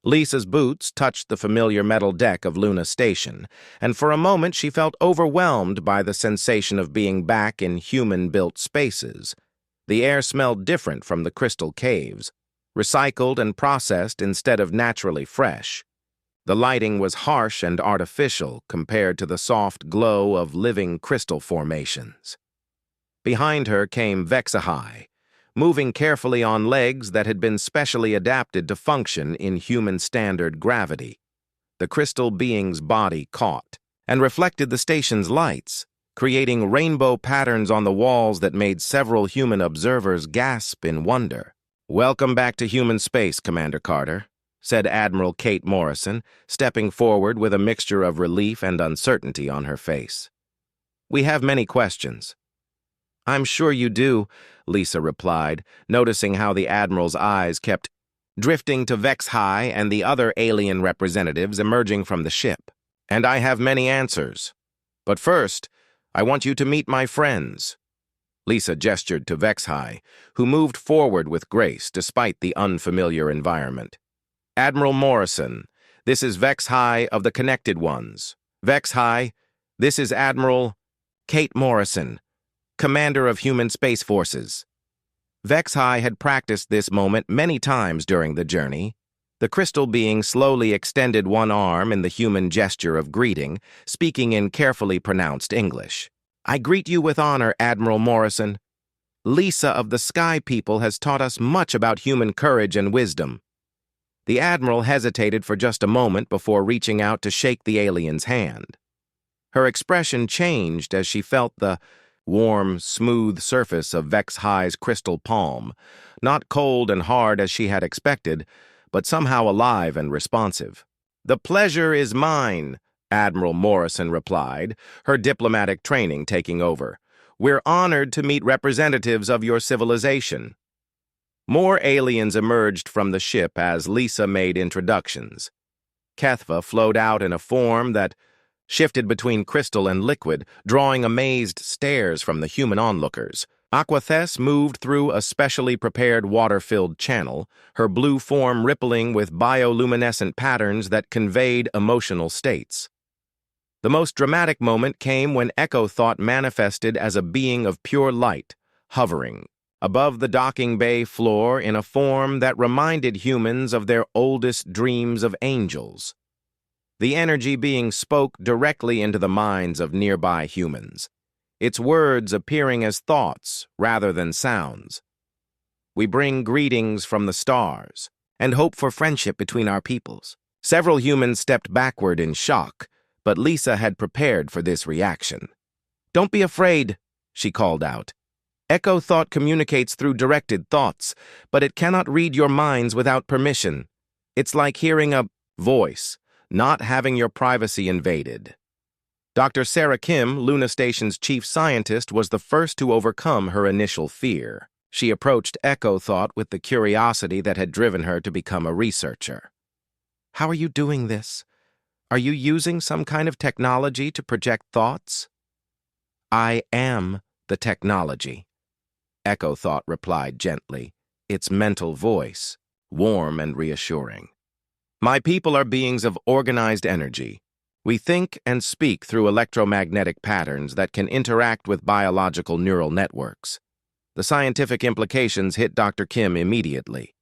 Lisa's boots touched the familiar metal deck of Luna Station, and for a moment she felt overwhelmed by the sensation of being back in human-built spaces. The air smelled different from the crystal caves, recycled and processed instead of naturally fresh. The lighting was harsh and artificial compared to the soft glow of living crystal formations. Behind her came HFY, moving carefully on legs that had been specially adapted to function in human standard gravity. The crystal being's body caught and reflected the station's lights, creating rainbow patterns on the walls that made several human observers gasp in wonder. "Welcome back to human space, Commander Carter," said Admiral Kate Morrison, stepping forward with a mixture of relief and uncertainty on her face. "We have many questions." "I'm sure you do," Lisa replied, noticing how the Admiral's eyes kept drifting to HFY and the other alien representatives emerging from the ship. "And I have many answers. But first, I want you to meet my friends." Lisa gestured to HFY, who moved forward with grace despite the unfamiliar environment. "Admiral Morrison, this is HFY of the Connected Ones. HFY, this is Admiral Kate Morrison, Commander of Human Space Forces." HFY had practiced this moment many times during the journey. The crystal being slowly extended one arm in the human gesture of greeting, speaking in carefully pronounced English. "I greet you with honor, Admiral Morrison. Lisa of the Sky People has taught us much about human courage and wisdom." The Admiral hesitated for just a moment before reaching out to shake the alien's hand. Her expression changed as she felt the warm, smooth surface of HFY's crystal palm, not cold and hard as she had expected, but somehow alive and responsive. "The pleasure is mine," Admiral Morrison replied, her diplomatic training taking over. "We're honored to meet representatives of your civilization." More aliens emerged from the ship as Lisa made introductions. Kethva flowed out in a form that shifted between crystal and liquid, drawing amazed stares from the human onlookers. Aquathes moved through a specially prepared water-filled channel, her blue form rippling with bioluminescent patterns that conveyed emotional states. The most dramatic moment came when Echo Thought manifested as a being of pure light, hovering above the docking bay floor in a form that reminded humans of their oldest dreams of angels. The energy being spoke directly into the minds of nearby humans, its words appearing as thoughts rather than sounds. "We bring greetings from the stars and hope for friendship between our peoples." Several humans stepped backward in shock, but Lisa had prepared for this reaction. "Don't be afraid," she called out. "Echo Thought communicates through directed thoughts, but it cannot read your minds without permission. It's like hearing a voice, not having your privacy invaded." Dr. Sarah Kim, Luna Station's chief scientist, was the first to overcome her initial fear. She approached Echo Thought with the curiosity that had driven her to become a researcher. "How are you doing this? Are you using some kind of technology to project thoughts?" "I am the technology," Echo Thought replied gently, its mental voice warm and reassuring. "My people are beings of organized energy. We think and speak through electromagnetic patterns that can interact with biological neural networks." The scientific implications hit Dr. Kim immediately.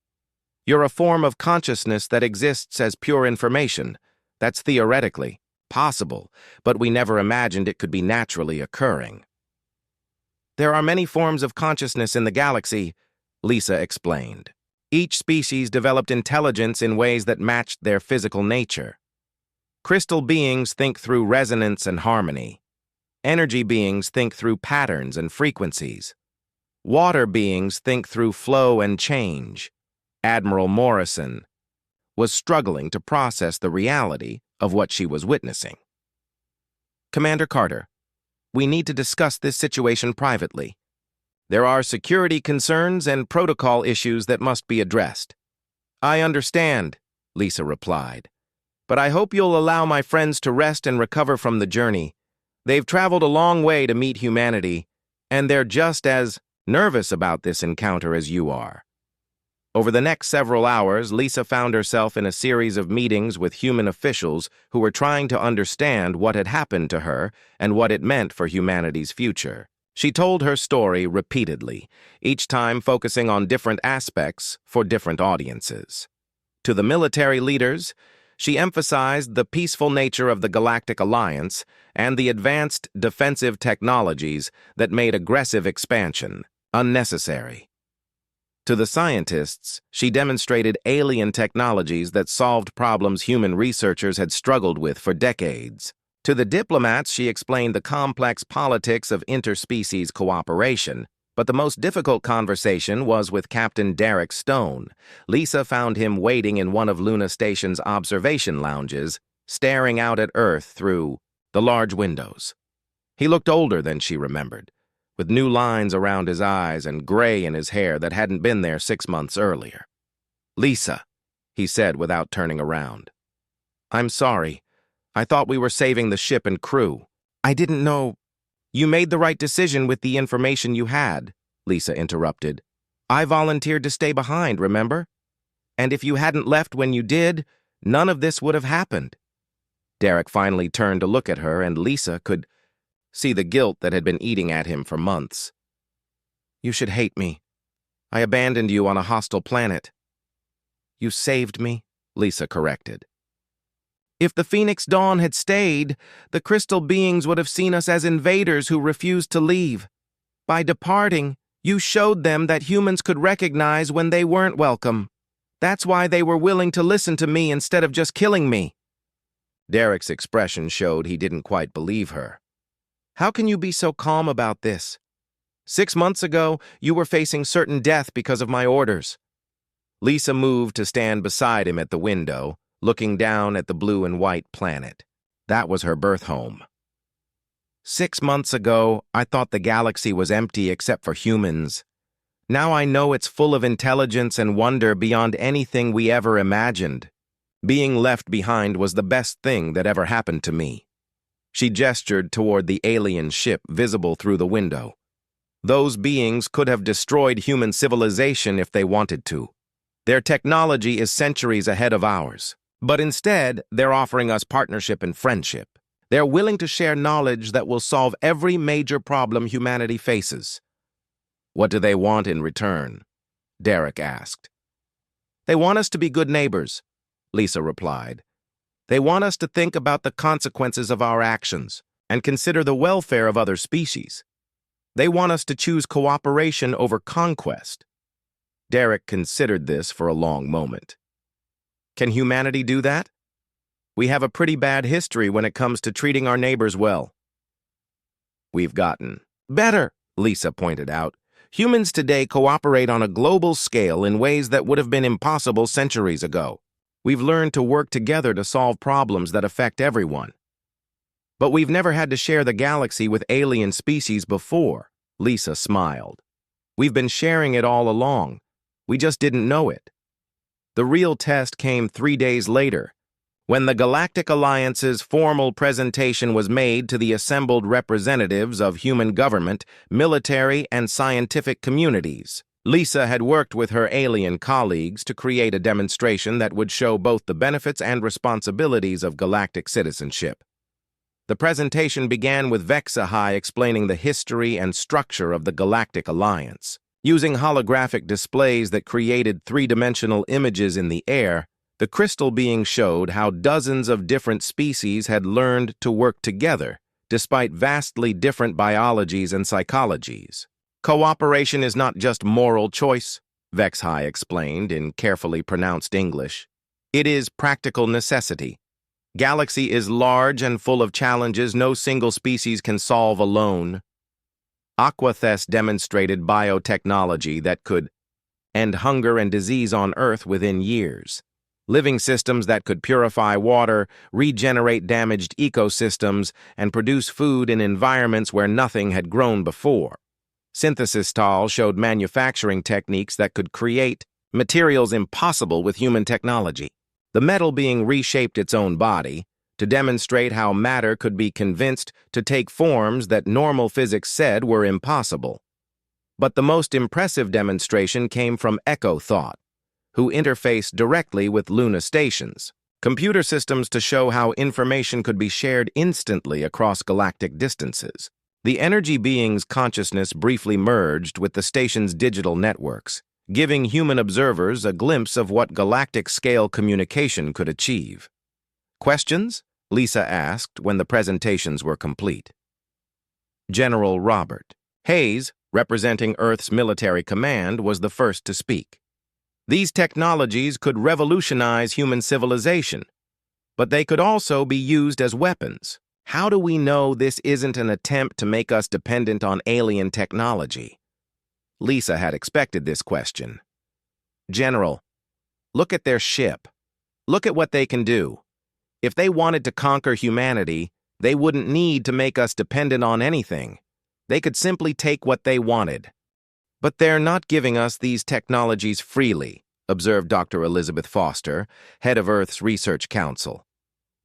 "You're a form of consciousness that exists as pure information. That's theoretically possible, but we never imagined it could be naturally occurring." "There are many forms of consciousness in the galaxy," Lisa explained. "Each species developed intelligence in ways that matched their physical nature. Crystal beings think through resonance and harmony. Energy beings think through patterns and frequencies. Water beings think through flow and change." Admiral Morrison was struggling to process the reality of what she was witnessing. "Commander Carter, we need to discuss this situation privately. There are security concerns and protocol issues that must be addressed." "I understand," Lisa replied, "but I hope you'll allow my friends to rest and recover from the journey. They've traveled a long way to meet humanity, and they're just as nervous about this encounter as you are." Over the next several hours, Lisa found herself in a series of meetings with human officials who were trying to understand what had happened to her and what it meant for humanity's future. She told her story repeatedly, each time focusing on different aspects for different audiences. To the military leaders, she emphasized the peaceful nature of the Galactic Alliance and the advanced defensive technologies that made aggressive expansion unnecessary. To the scientists, she demonstrated alien technologies that solved problems human researchers had struggled with for decades. To the diplomats, she explained the complex politics of interspecies cooperation, but the most difficult conversation was with Captain Derek Stone. Lisa found him waiting in one of Luna Station's observation lounges, staring out at Earth through the large windows. He looked older than she remembered, with new lines around his eyes and gray in his hair that hadn't been there 6 months earlier. "Lisa," he said without turning around. "I'm sorry. I thought we were saving the ship and crew. I didn't know—" "You made the right decision with the information you had," Lisa interrupted. "I volunteered to stay behind, remember? And if you hadn't left when you did, none of this would have happened." Derek finally turned to look at her, and Lisa could see the guilt that had been eating at him for months. "You should hate me. I abandoned you on a hostile planet." "You saved me," Lisa corrected. "If the Phoenix Dawn had stayed, the crystal beings would have seen us as invaders who refused to leave. By departing, you showed them that humans could recognize when they weren't welcome. That's why they were willing to listen to me instead of just killing me." Derek's expression showed he didn't quite believe her. "How can you be so calm about this? 6 months ago, you were facing certain death because of my orders." Lisa moved to stand beside him at the window, looking down at the blue and white planet. That was her birth home. "6 months ago, I thought the galaxy was empty except for humans. Now I know it's full of intelligence and wonder beyond anything we ever imagined. Being left behind was the best thing that ever happened to me." She gestured toward the alien ship visible through the window. "Those beings could have destroyed human civilization if they wanted to. Their technology is centuries ahead of ours. But instead, they're offering us partnership and friendship. They're willing to share knowledge that will solve every major problem humanity faces." "What do they want in return?" Derek asked. "They want us to be good neighbors," Lisa replied. "They want us to think about the consequences of our actions and consider the welfare of other species. They want us to choose cooperation over conquest." Derek considered this for a long moment. "Can humanity do that? We have a pretty bad history when it comes to treating our neighbors well." "We've gotten better," Lisa pointed out. "Humans today cooperate on a global scale in ways that would have been impossible centuries ago. We've learned to work together to solve problems that affect everyone. But we've never had to share the galaxy with alien species before," Lisa smiled. "We've been sharing it all along. We just didn't know it." The real test came 3 days later, when the Galactic Alliance's formal presentation was made to the assembled representatives of human government, military, and scientific communities. Lisa had worked with her alien colleagues to create a demonstration that would show both the benefits and responsibilities of galactic citizenship. The presentation began with Vexahai explaining the history and structure of the Galactic Alliance. Using holographic displays that created three-dimensional images in the air, the crystal being showed how dozens of different species had learned to work together, despite vastly different biologies and psychologies. "Cooperation is not just moral choice," Vexahai explained in carefully pronounced English. "It is practical necessity. Galaxy is large and full of challenges no single species can solve alone. Aquathes demonstrated biotechnology that could end hunger and disease on Earth within years. Living systems that could purify water, regenerate damaged ecosystems, and produce food in environments where nothing had grown before. Synthesistal showed manufacturing techniques that could create materials impossible with human technology. The metal being reshaped its own body to demonstrate how matter could be convinced to take forms that normal physics said were impossible. But the most impressive demonstration came from Echo Thought, who interfaced directly with Luna stations, computer systems to show how information could be shared instantly across galactic distances. The energy being's consciousness briefly merged with the station's digital networks, giving human observers a glimpse of what galactic-scale communication could achieve. Questions? Lisa asked when the presentations were complete. General Robert Hayes, representing Earth's military command, was the first to speak. These technologies could revolutionize human civilization, but they could also be used as weapons. How do we know this isn't an attempt to make us dependent on alien technology? Lisa had expected this question. General, look at their ship. Look at what they can do. If they wanted to conquer humanity, they wouldn't need to make us dependent on anything. They could simply take what they wanted. But they're not giving us these technologies freely, observed Dr. Elizabeth Foster, head of Earth's Research Council.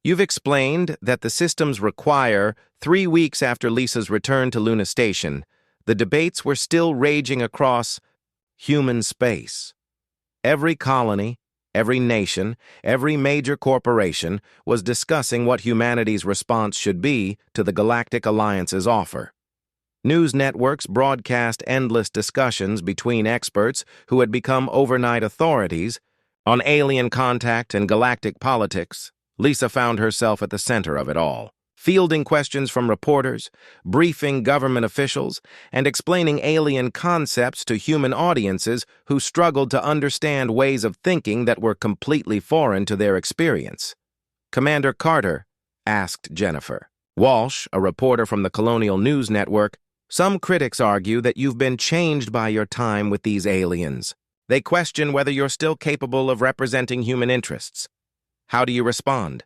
You've explained that the systems require 3 weeks after Lisa's return to Luna Station. The debates were still raging across human space. Every colony, every nation, every major corporation was discussing what humanity's response should be to the Galactic Alliance's offer. News networks broadcast endless discussions between experts who had become overnight authorities on alien contact and galactic politics. Lisa found herself at the center of it all, fielding questions from reporters, briefing government officials, and explaining alien concepts to human audiences who struggled to understand ways of thinking that were completely foreign to their experience. Commander Carter, asked Jennifer Walsh, a reporter from the Colonial News Network, some critics argue that you've been changed by your time with these aliens. They question whether you're still capable of representing human interests. How do you respond?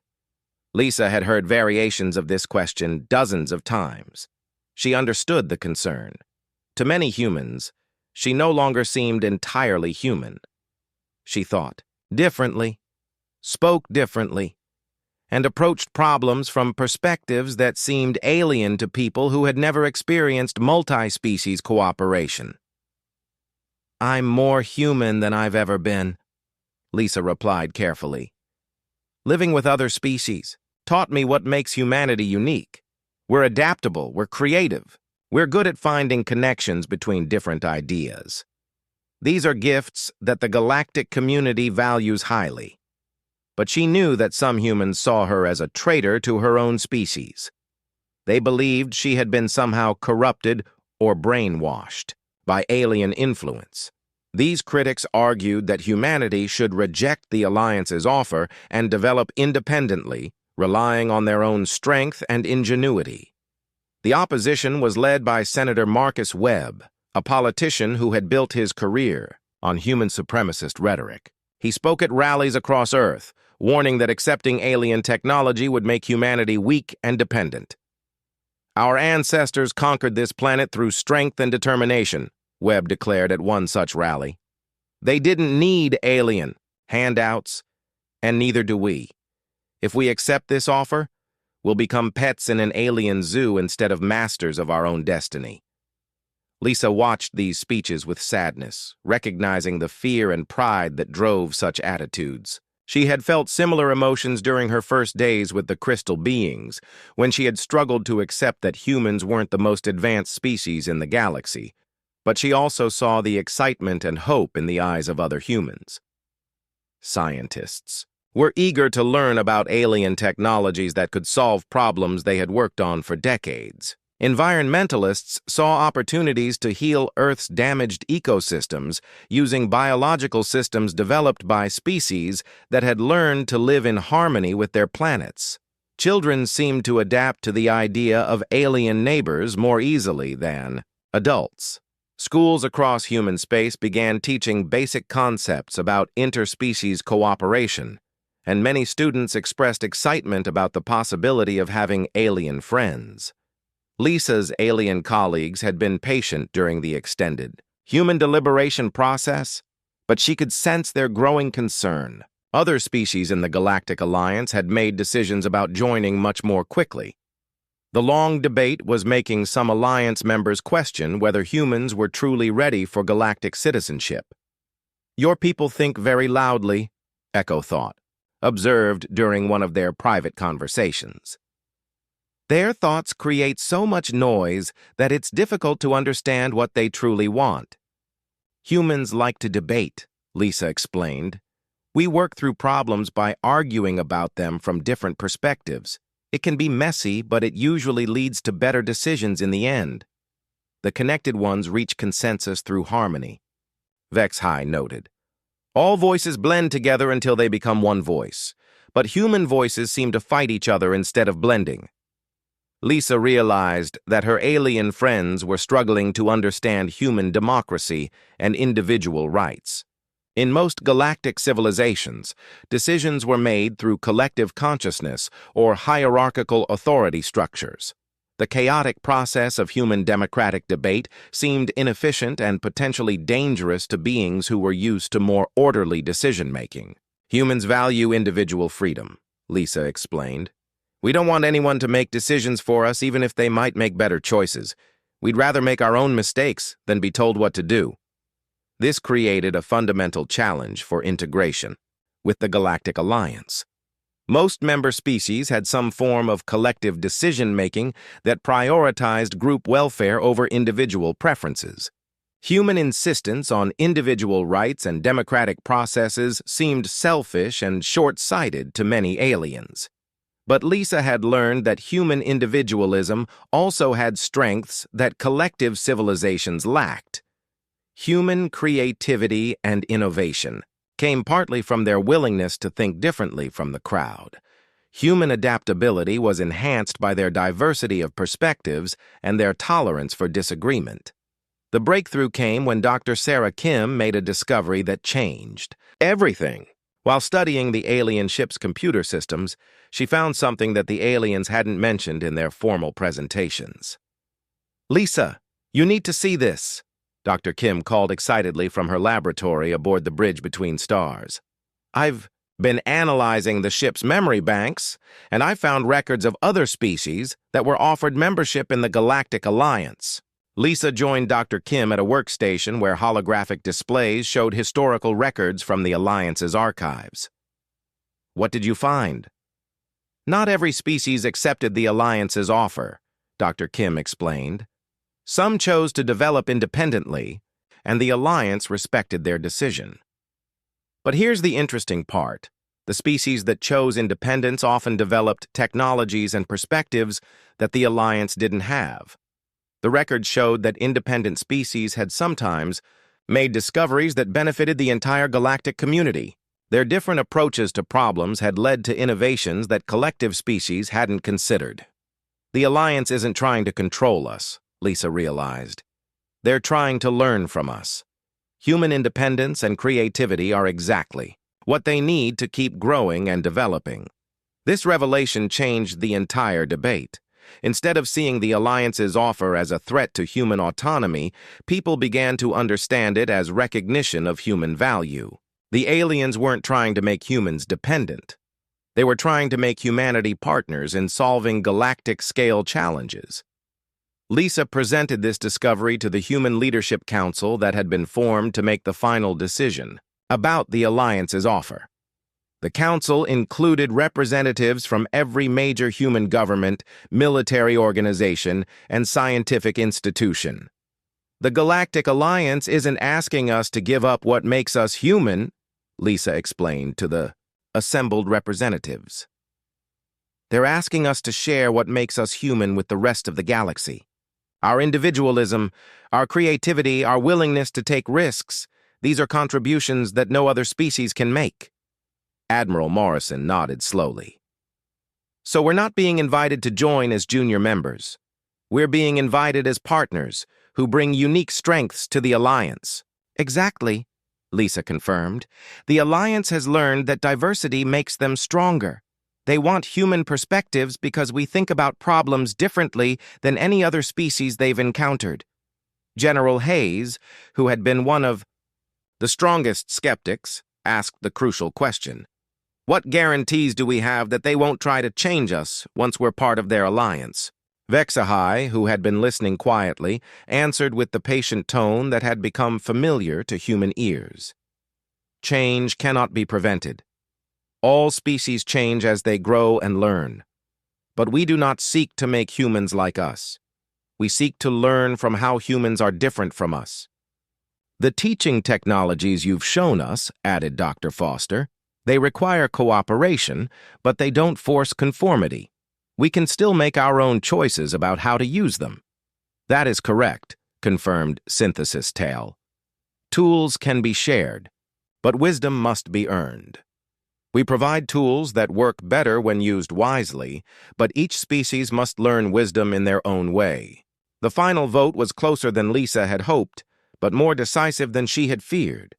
Lisa had heard variations of this question dozens of times. She understood the concern. To many humans, she no longer seemed entirely human. She thought differently, spoke differently, and approached problems from perspectives that seemed alien to people who had never experienced multi-species cooperation. I'm more human than I've ever been, Lisa replied carefully. Living with other species taught me what makes humanity unique. We're adaptable, we're creative, we're good at finding connections between different ideas. These are gifts that the galactic community values highly. But she knew that some humans saw her as a traitor to her own species. They believed she had been somehow corrupted or brainwashed by alien influence. These critics argued that humanity should reject the Alliance's offer and develop independently, relying on their own strength and ingenuity. The opposition was led by Senator Marcus Webb, a politician who had built his career on human supremacist rhetoric. He spoke at rallies across Earth, warning that accepting alien technology would make humanity weak and dependent. Our ancestors conquered this planet through strength and determination, Webb declared at one such rally. They didn't need alien handouts, and neither do we. If we accept this offer, we'll become pets in an alien zoo instead of masters of our own destiny. Lisa watched these speeches with sadness, recognizing the fear and pride that drove such attitudes. She had felt similar emotions during her first days with the crystal beings, when she had struggled to accept that humans weren't the most advanced species in the galaxy. But she also saw the excitement and hope in the eyes of other humans. Scientists were eager to learn about alien technologies that could solve problems they had worked on for decades. Environmentalists saw opportunities to heal Earth's damaged ecosystems using biological systems developed by species that had learned to live in harmony with their planets. Children seemed to adapt to the idea of alien neighbors more easily than adults. Schools across human space began teaching basic concepts about interspecies cooperation, and many students expressed excitement about the possibility of having alien friends. Lisa's alien colleagues had been patient during the extended human deliberation process, but she could sense their growing concern. Other species in the Galactic Alliance had made decisions about joining much more quickly. The long debate was making some Alliance members question whether humans were truly ready for galactic citizenship. Your people think very loudly, Echo thought, observed during one of their private conversations. Their thoughts create so much noise that it's difficult to understand what they truly want. Humans like to debate, Lisa explained. We work through problems by arguing about them from different perspectives. It can be messy, but it usually leads to better decisions in the end. The connected ones reach consensus through harmony. Vex-High noted. All voices blend together until they become one voice, but human voices seem to fight each other instead of blending. Lisa realized that her alien friends were struggling to understand human democracy and individual rights. In most galactic civilizations, decisions were made through collective consciousness or hierarchical authority structures. The chaotic process of human democratic debate seemed inefficient and potentially dangerous to beings who were used to more orderly decision-making. Humans value individual freedom, Lisa explained. We don't want anyone to make decisions for us even if they might make better choices. We'd rather make our own mistakes than be told what to do. This created a fundamental challenge for integration with the Galactic Alliance. Most member species had some form of collective decision-making that prioritized group welfare over individual preferences. Human insistence on individual rights and democratic processes seemed selfish and short-sighted to many aliens. But Lisa had learned that human individualism also had strengths that collective civilizations lacked. Human creativity and innovation came partly from their willingness to think differently from the crowd. Human adaptability was enhanced by their diversity of perspectives and their tolerance for disagreement. The breakthrough came when Dr. Sarah Kim made a discovery that changed everything. While studying the alien ship's computer systems, she found something that the aliens hadn't mentioned in their formal presentations. "Lisa, you need to see this," Dr. Kim called excitedly from her laboratory aboard the bridge between stars. "I've been analyzing the ship's memory banks, and I found records of other species that were offered membership in the Galactic Alliance." Lisa joined Dr. Kim at a workstation where holographic displays showed historical records from the Alliance's archives. "What did you find?" "Not every species accepted the Alliance's offer," Dr. Kim explained. "Some chose to develop independently, and the Alliance respected their decision. But here's the interesting part. The species that chose independence often developed technologies and perspectives that the Alliance didn't have. The records showed that independent species had sometimes made discoveries that benefited the entire galactic community. Their different approaches to problems had led to innovations that collective species hadn't considered. The Alliance isn't trying to control us, Lisa realized. They're trying to learn from us. Human independence and creativity are exactly what they need to keep growing and developing. This revelation changed the entire debate. Instead of seeing the Alliance's offer as a threat to human autonomy, people began to understand it as recognition of human value. The aliens weren't trying to make humans dependent. They were trying to make humanity partners in solving galactic-scale challenges. Lisa presented this discovery to the Human Leadership Council that had been formed to make the final decision about the Alliance's offer. The council included representatives from every major human government, military organization, and scientific institution. "The Galactic Alliance isn't asking us to give up what makes us human," Lisa explained to the assembled representatives. "They're asking us to share what makes us human with the rest of the galaxy. Our individualism, our creativity, our willingness to take risks, these are contributions that no other species can make." Admiral Morrison nodded slowly. "So we're not being invited to join as junior members. We're being invited as partners who bring unique strengths to the Alliance." "Exactly," Lisa confirmed. "The Alliance has learned that diversity makes them stronger. They want human perspectives because we think about problems differently than any other species they've encountered." General Hayes, who had been one of the strongest skeptics, asked the crucial question. "What guarantees do we have that they won't try to change us once we're part of their alliance?" Vex-High, who had been listening quietly, answered with the patient tone that had become familiar to human ears. Change cannot be prevented. All species change as they grow and learn. But we do not seek to make humans like us. We seek to learn from how humans are different from us. The teaching technologies you've shown us, added Dr. Foster, they require cooperation, but they don't force conformity. We can still make our own choices about how to use them. That is correct, confirmed Synthesis Tale. Tools can be shared, but wisdom must be earned. We provide tools that work better when used wisely, but each species must learn wisdom in their own way. The final vote was closer than Lisa had hoped, but more decisive than she had feared.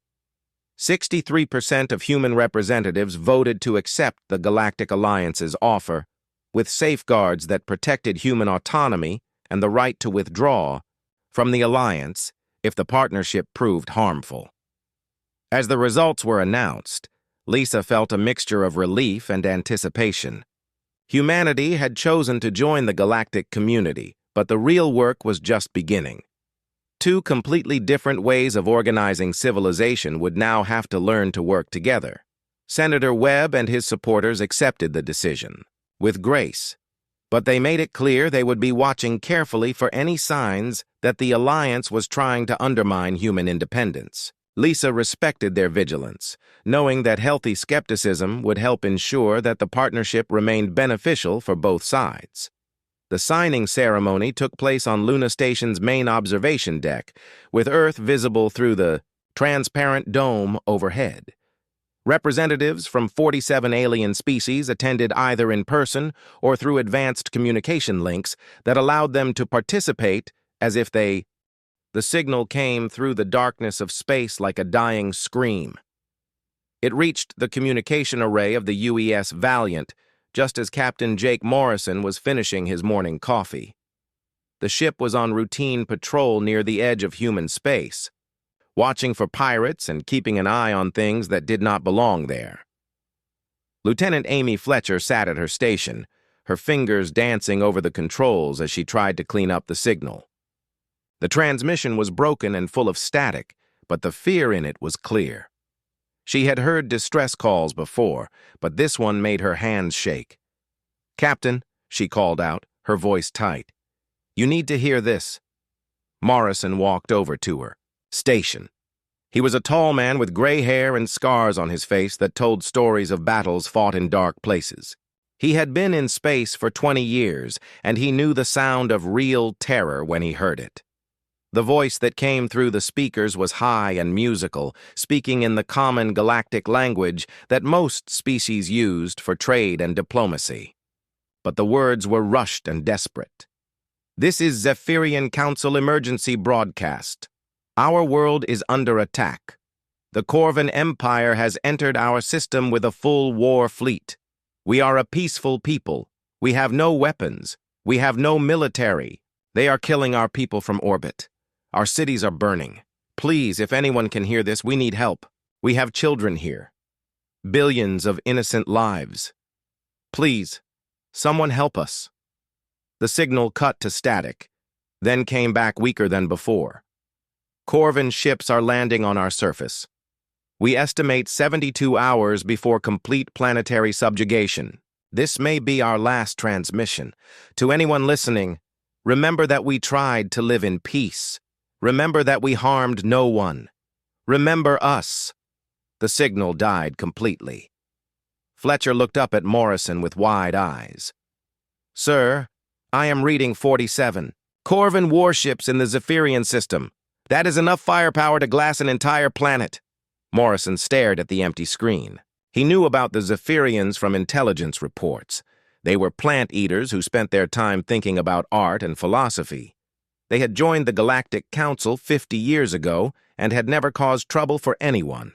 63% of human representatives voted to accept the Galactic Alliance's offer, with safeguards that protected human autonomy and the right to withdraw from the alliance if the partnership proved harmful. As the results were announced, Lisa felt a mixture of relief and anticipation. Humanity had chosen to join the galactic community, but the real work was just beginning. Two completely different ways of organizing civilization would now have to learn to work together. Senator Webb and his supporters accepted the decision, with grace, but they made it clear they would be watching carefully for any signs that the alliance was trying to undermine human independence. Lisa respected their vigilance, knowing that healthy skepticism would help ensure that the partnership remained beneficial for both sides. The signing ceremony took place on Luna Station's main observation deck, with Earth visible through the transparent dome overhead. Representatives from 47 alien species attended either in person or through advanced communication links that allowed them to participate as if the signal came through the darkness of space like a dying scream. It reached the communication array of the UES Valiant, just as Captain Jake Morrison was finishing his morning coffee. The ship was on routine patrol near the edge of human space, watching for pirates and keeping an eye on things that did not belong there. Lieutenant Amy Fletcher sat at her station, her fingers dancing over the controls as she tried to clean up the signal. The transmission was broken and full of static, but the fear in it was clear. She had heard distress calls before, but this one made her hands shake. "Captain," she called out, her voice tight. "You need to hear this." Morrison walked over to her. Station. He was a tall man with gray hair and scars on his face that told stories of battles fought in dark places. He had been in space for 20 years, and he knew the sound of real terror when he heard it. The voice that came through the speakers was high and musical, speaking in the common galactic language that most species used for trade and diplomacy. But the words were rushed and desperate. "This is Zephyrian Council emergency broadcast. Our world is under attack. The Corvan Empire has entered our system with a full war fleet. We are a peaceful people. We have no weapons. We have no military. They are killing our people from orbit. Our cities are burning. Please, if anyone can hear this, we need help. We have children here. Billions of innocent lives. Please, someone help us." The signal cut to static, then came back weaker than before. "Corvan ships are landing on our surface. We estimate 72 hours before complete planetary subjugation. This may be our last transmission. To anyone listening, remember that we tried to live in peace. Remember that we harmed no one. Remember us." The signal died completely. Fletcher looked up at Morrison with wide eyes. "Sir, I am reading 47. Corvan warships in the Zephyrian system. That is enough firepower to glass an entire planet." Morrison stared at the empty screen. He knew about the Zephyrians from intelligence reports. They were plant-eaters who spent their time thinking about art and philosophy. They had joined the Galactic Council 50 years ago and had never caused trouble for anyone.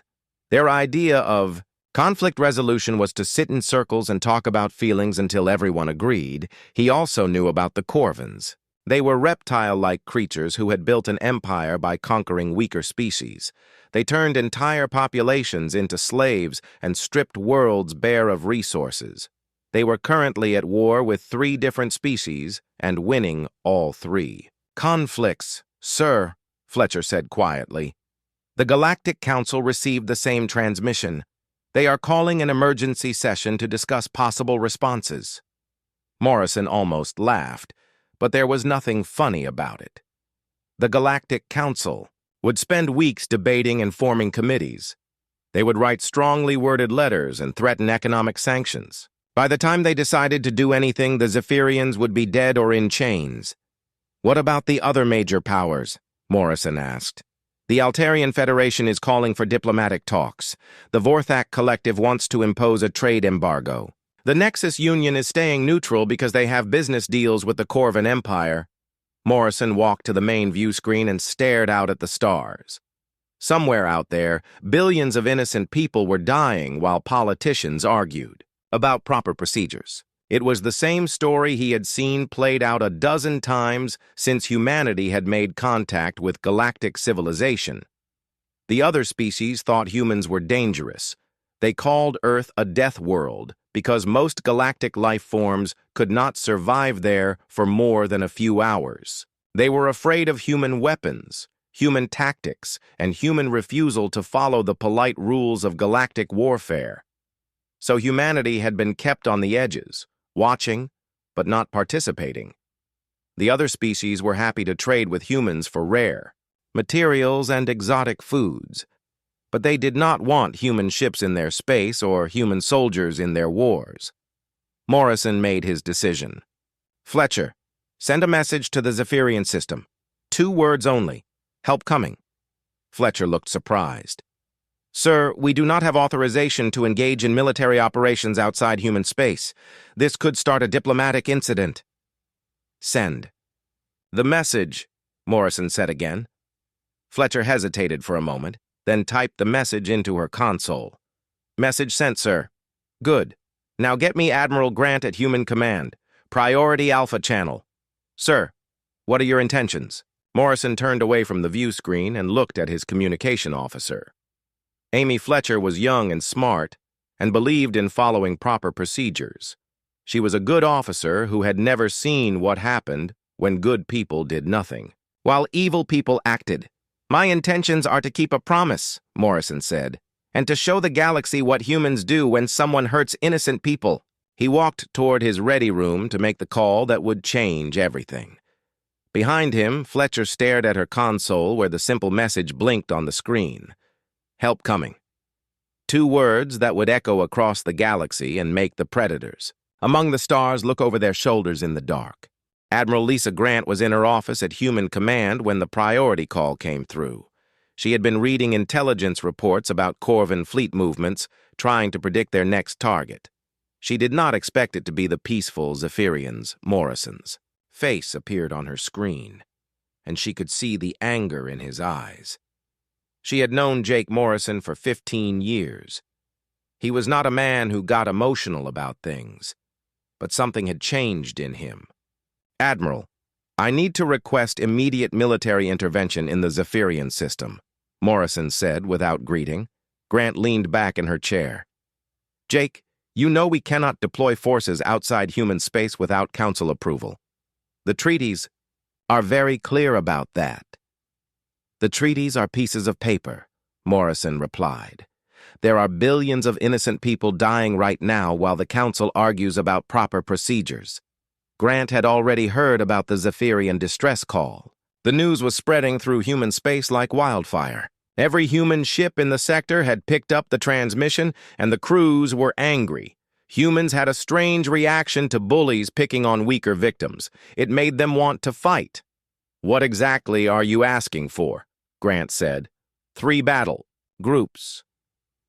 Their idea of conflict resolution was to sit in circles and talk about feelings until everyone agreed. He also knew about the Corvans. They were reptile-like creatures who had built an empire by conquering weaker species. They turned entire populations into slaves and stripped worlds bare of resources. They were currently at war with 3 different species and winning all 3. "Conflicts, sir," Fletcher said quietly. The Galactic Council received the same transmission. They are calling an emergency session to discuss possible responses. Morrison almost laughed, but there was nothing funny about it. The Galactic Council would spend weeks debating and forming committees. They would write strongly worded letters and threaten economic sanctions. By the time they decided to do anything, the Zephyrians would be dead or in chains. "What about the other major powers?" Morrison asked. "The Altarian Federation is calling for diplomatic talks. The Vorthak Collective wants to impose a trade embargo. The Nexus Union is staying neutral because they have business deals with the Corvan Empire." Morrison walked to the main view screen and stared out at the stars. Somewhere out there, billions of innocent people were dying while politicians argued about proper procedures. It was the same story he had seen played out a dozen times since humanity had made contact with galactic civilization. The other species thought humans were dangerous. They called Earth a death world because most galactic life forms could not survive there for more than a few hours. They were afraid of human weapons, human tactics, and human refusal to follow the polite rules of galactic warfare. So humanity had been kept on the edges, watching, but not participating. The other species were happy to trade with humans for rare materials and exotic foods, but they did not want human ships in their space or human soldiers in their wars. Morrison made his decision. "Fletcher, send a message to the Zephyrian system. 2 words only. Help coming." Fletcher looked surprised. "Sir, we do not have authorization to engage in military operations outside human space. This could start a diplomatic incident." "Send." "The message," Morrison said again. Fletcher hesitated for a moment, then typed the message into her console. "Message sent, sir." "Good. Now get me Admiral Grant at Human Command. Priority Alpha Channel." "Sir, what are your intentions?" Morrison turned away from the view screen and looked at his communication officer. Amy Fletcher was young and smart and believed in following proper procedures. She was a good officer who had never seen what happened when good people did nothing, while evil people acted. "My intentions are to keep a promise," Morrison said, "and to show the galaxy what humans do when someone hurts innocent people." He walked toward his ready room to make the call that would change everything. Behind him, Fletcher stared at her console where the simple message blinked on the screen. "Help coming." 2 words that would echo across the galaxy and make the predators among the stars look over their shoulders in the dark. Admiral Lisa Grant was in her office at Human Command when the priority call came through. She had been reading intelligence reports about Corvan fleet movements, trying to predict their next target. She did not expect it to be the peaceful Zephyrians, Morrison's. Face appeared on her screen, and she could see the anger in his eyes. She had known Jake Morrison for 15 years. He was not a man who got emotional about things, but something had changed in him. "Admiral, I need to request immediate military intervention in the Zephyrian system," Morrison said without greeting. Grant leaned back in her chair. "Jake, you know we cannot deploy forces outside human space without council approval. The treaties are very clear about that." "The treaties are pieces of paper," Morrison replied. "There are billions of innocent people dying right now while the council argues about proper procedures." Grant had already heard about the Zephyrian distress call. The news was spreading through human space like wildfire. Every human ship in the sector had picked up the transmission, and the crews were angry. Humans had a strange reaction to bullies picking on weaker victims. It made them want to fight. "What exactly are you asking for?" Grant said. 3 battle groups.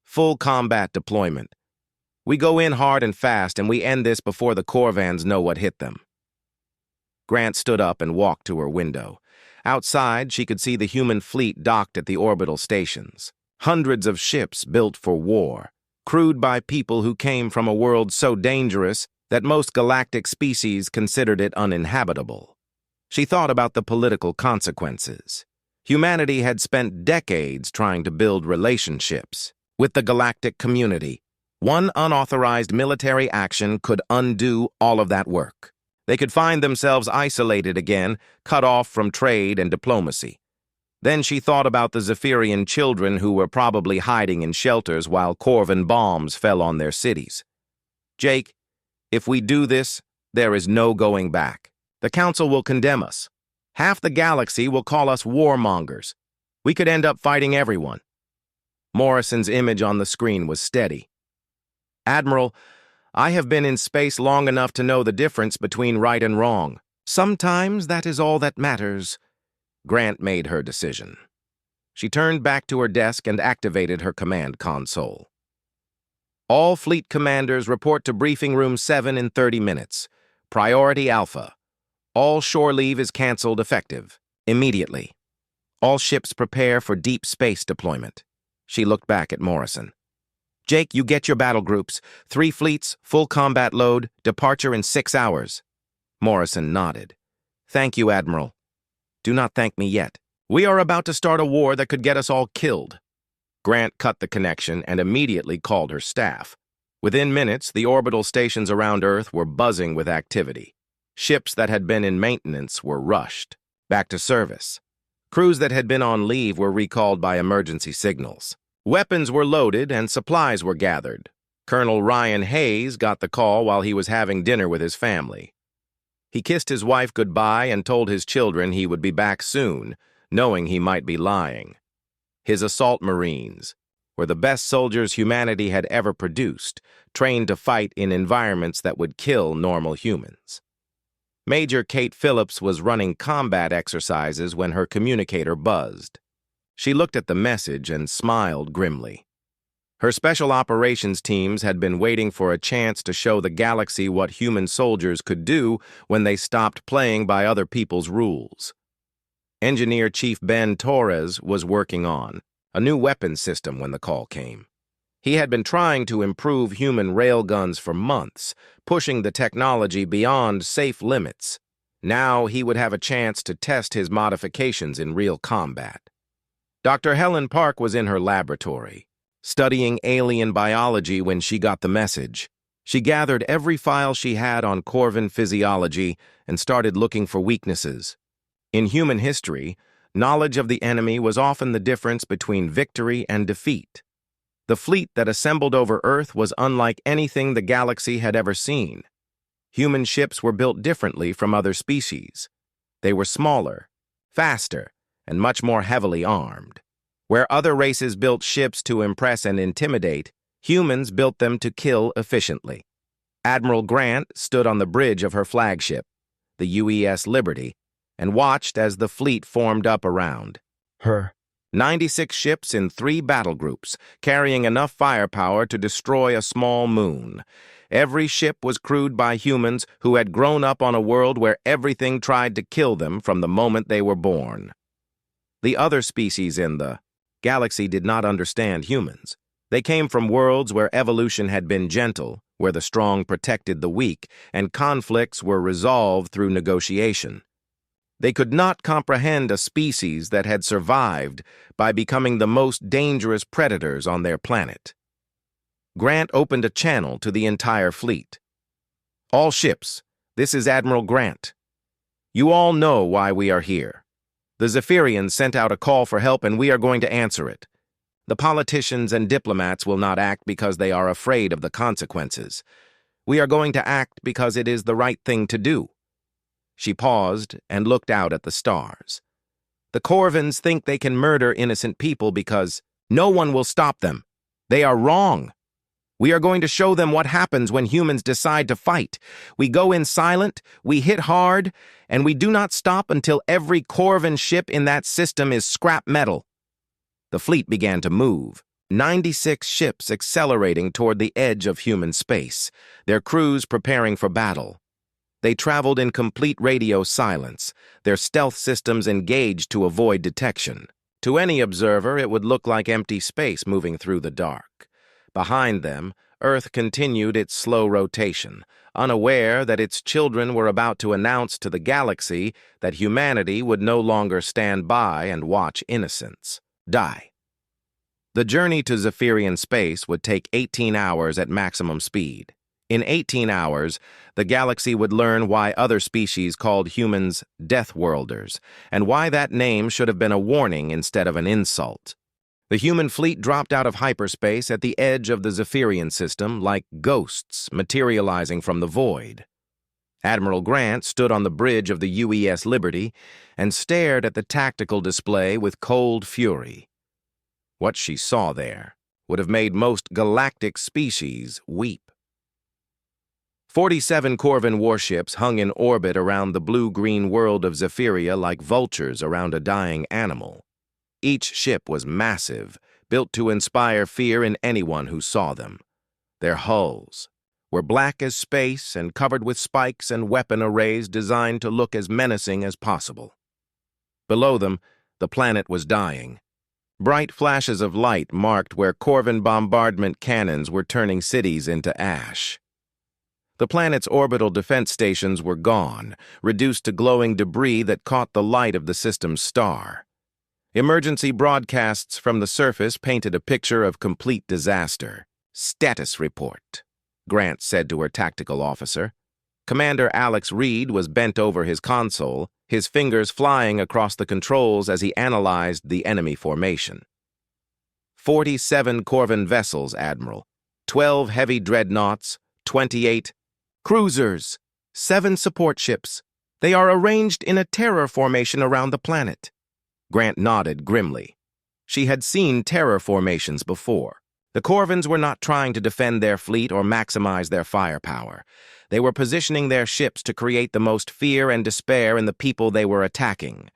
Full combat deployment. We go in hard and fast, and we end this before the Corvans know what hit them." Grant stood up and walked to her window. Outside, she could see the human fleet docked at the orbital stations. Hundreds of ships built for war, crewed by people who came from a world so dangerous that most galactic species considered it uninhabitable. She thought about the political consequences. Humanity had spent decades trying to build relationships with the galactic community. One unauthorized military action could undo all of that work. They could find themselves isolated again, cut off from trade and diplomacy. Then she thought about the Zephyrian children who were probably hiding in shelters while Corvan bombs fell on their cities. Jake, if we do this, there is no going back. The Council will condemn us. Half the galaxy will call us warmongers. We could end up fighting everyone. Morrison's image on the screen was steady. Admiral, I have been in space long enough to know the difference between right and wrong. Sometimes that is all that matters. Grant made her decision. She turned back to her desk and activated her command console. All fleet commanders report to Briefing Room 7 in 30 minutes. Priority Alpha. All shore leave is canceled effective. Immediately. All ships prepare for deep space deployment. She looked back at Morrison. Jake, you get your battle groups. 3 fleets, full combat load, departure in 6 hours. Morrison nodded. Thank you, Admiral. Do not thank me yet. We are about to start a war that could get us all killed. Grant cut the connection and immediately called her staff. Within minutes, the orbital stations around Earth were buzzing with activity. Ships that had been in maintenance were rushed back to service. Crews that had been on leave were recalled by emergency signals. Weapons were loaded and supplies were gathered. Colonel Ryan Hayes got the call while he was having dinner with his family. He kissed his wife goodbye and told his children he would be back soon, knowing he might be lying. His assault Marines were the best soldiers humanity had ever produced, trained to fight in environments that would kill normal humans. Major Kate Phillips was running combat exercises when her communicator buzzed. She looked at the message and smiled grimly. Her special operations teams had been waiting for a chance to show the galaxy what human soldiers could do when they stopped playing by other people's rules. Engineer Chief Ben Torres was working on a new weapon system when the call came. He had been trying to improve human railguns for months, pushing the technology beyond safe limits. Now he would have a chance to test his modifications in real combat. Dr. Helen Park was in her laboratory, studying alien biology when she got the message. She gathered every file she had on Corvan physiology and started looking for weaknesses. In human history, knowledge of the enemy was often the difference between victory and defeat. The fleet that assembled over Earth was unlike anything the galaxy had ever seen. Human ships were built differently from other species. They were smaller, faster, and much more heavily armed. Where other races built ships to impress and intimidate, humans built them to kill efficiently. Admiral Grant stood on the bridge of her flagship, the UES Liberty, and watched as the fleet formed up around her. 96 ships in 3 battle groups, carrying enough firepower to destroy a small moon. Every ship was crewed by humans who had grown up on a world where everything tried to kill them from the moment they were born. The other species in the galaxy did not understand humans. They came from worlds where evolution had been gentle, where the strong protected the weak, and conflicts were resolved through negotiation. They could not comprehend a species that had survived by becoming the most dangerous predators on their planet. Grant opened a channel to the entire fleet. All ships, this is Admiral Grant. You all know why we are here. The Zephyrians sent out a call for help and we are going to answer it. The politicians and diplomats will not act because they are afraid of the consequences. We are going to act because it is the right thing to do. She paused and looked out at the stars. The Corvans think they can murder innocent people because no one will stop them. They are wrong. We are going to show them what happens when humans decide to fight. We go in silent, we hit hard, and we do not stop until every Corvan ship in that system is scrap metal. The fleet began to move, 96 ships accelerating toward the edge of human space, their crews preparing for battle. They traveled in complete radio silence, their stealth systems engaged to avoid detection. To any observer, it would look like empty space moving through the dark. Behind them, Earth continued its slow rotation, unaware that its children were about to announce to the galaxy that humanity would no longer stand by and watch innocents die. The journey to Zephyrian space would take 18 hours at maximum speed. In 18 hours, the galaxy would learn why other species called humans Deathworlders, and why that name should have been a warning instead of an insult. The human fleet dropped out of hyperspace at the edge of the Zephyrian system like ghosts materializing from the void. Admiral Grant stood on the bridge of the UES Liberty and stared at the tactical display with cold fury. What she saw there would have made most galactic species weep. 47 Corvin warships hung in orbit around the blue-green world of Zephyria like vultures around a dying animal. Each ship was massive, built to inspire fear in anyone who saw them. Their hulls were black as space and covered with spikes and weapon arrays designed to look as menacing as possible. Below them, the planet was dying. Bright flashes of light marked where Corvin bombardment cannons were turning cities into ash. The planet's orbital defense stations were gone, reduced to glowing debris that caught the light of the system's star. Emergency broadcasts from the surface painted a picture of complete disaster. "Status report," Grant said to her tactical officer. Commander Alex Reed was bent over his console, his fingers flying across the controls as he analyzed the enemy formation. 47 Corvin vessels, Admiral. 12 heavy dreadnoughts, 28 cruisers, 7 support ships. They are arranged in a terror formation around the planet. Grant nodded grimly. She had seen terror formations before. The Corvins were not trying to defend their fleet or maximize their firepower. They were positioning their ships to create the most fear and despair in the people they were attacking.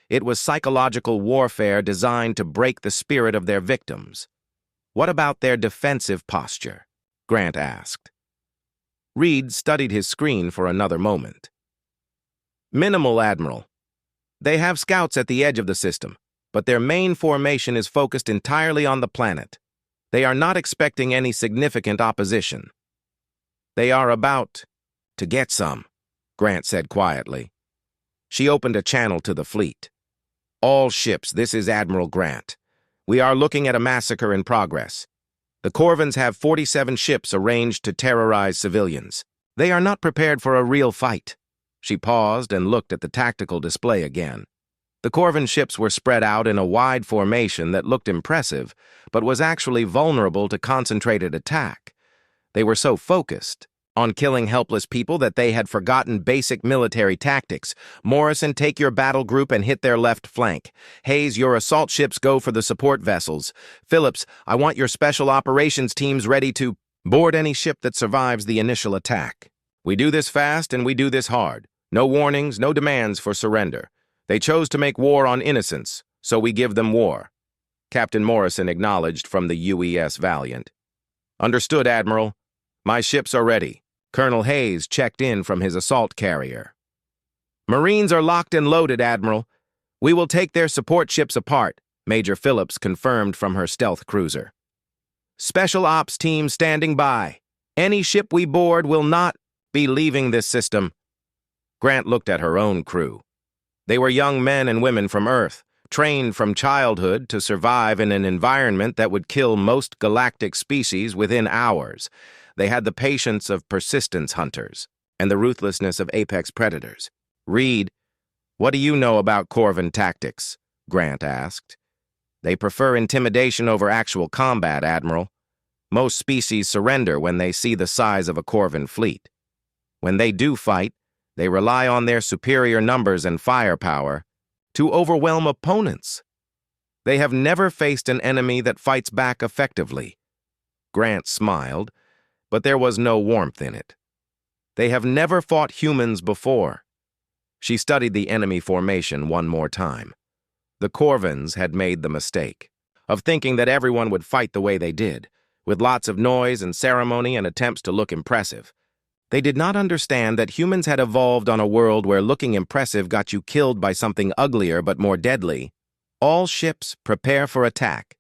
It was psychological warfare designed to break the spirit of their victims. "What about their defensive posture?" Grant asked. Reed studied his screen for another moment. "Minimal, Admiral. They have scouts at the edge of the system, but their main formation is focused entirely on the planet. They are not expecting any significant opposition. They are about to get some," Grant said quietly. She opened a channel to the fleet. "All ships, this is Admiral Grant. We are looking at a massacre in progress. The Corvins have 47 ships arranged to terrorize civilians. They are not prepared for a real fight." She paused and looked at the tactical display again. The Corvin ships were spread out in a wide formation that looked impressive, but was actually vulnerable to concentrated attack. They were so focused on killing helpless people that they had forgotten basic military tactics. "Morrison, take your battle group and hit their left flank. Hayes, your assault ships go for the support vessels. Phillips, I want your special operations teams ready to board any ship that survives the initial attack. We do this fast and we do this hard. No warnings, no demands for surrender. They chose to make war on innocents, so we give them war." Captain Morrison acknowledged from the UES Valiant. "Understood, Admiral. My ships are ready." Colonel Hayes checked in from his assault carrier. "Marines are locked and loaded, Admiral. We will take their support ships apart," Major Phillips confirmed from her stealth cruiser. "Special ops team standing by. Any ship we board will not be leaving this system." Grant looked at her own crew. They were young men and women from Earth, trained from childhood to survive in an environment that would kill most galactic species within hours. They had the patience of persistence hunters and the ruthlessness of apex predators. "Reed, what do you know about Corvin tactics?" Grant asked. "They prefer intimidation over actual combat, Admiral. Most species surrender when they see the size of a Corvin fleet. When they do fight, they rely on their superior numbers and firepower to overwhelm opponents. They have never faced an enemy that fights back effectively." Grant smiled, but there was no warmth in it. "They have never fought humans before." She studied the enemy formation one more time. The Corvins had made the mistake of thinking that everyone would fight the way they did, with lots of noise and ceremony and attempts to look impressive. They did not understand that humans had evolved on a world where looking impressive got you killed by something uglier but more deadly. "All ships prepare for attack.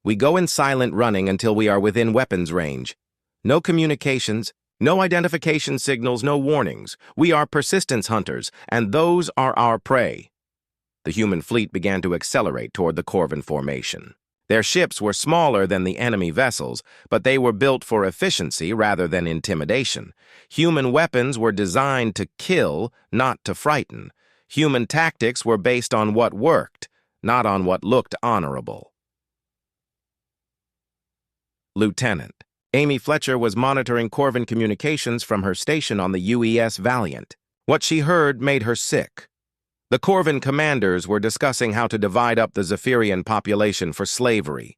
We go in silent running until we are within weapons range. No communications, no identification signals, no warnings. We are persistence hunters, and those are our prey." The human fleet began to accelerate toward the Corvin formation. Their ships were smaller than the enemy vessels, but they were built for efficiency rather than intimidation. Human weapons were designed to kill, not to frighten. Human tactics were based on what worked, not on what looked honorable. Lieutenant. Amy Fletcher was monitoring Corvin communications from her station on the UES Valiant. What she heard made her sick. The Corvin commanders were discussing how to divide up the Zephyrian population for slavery.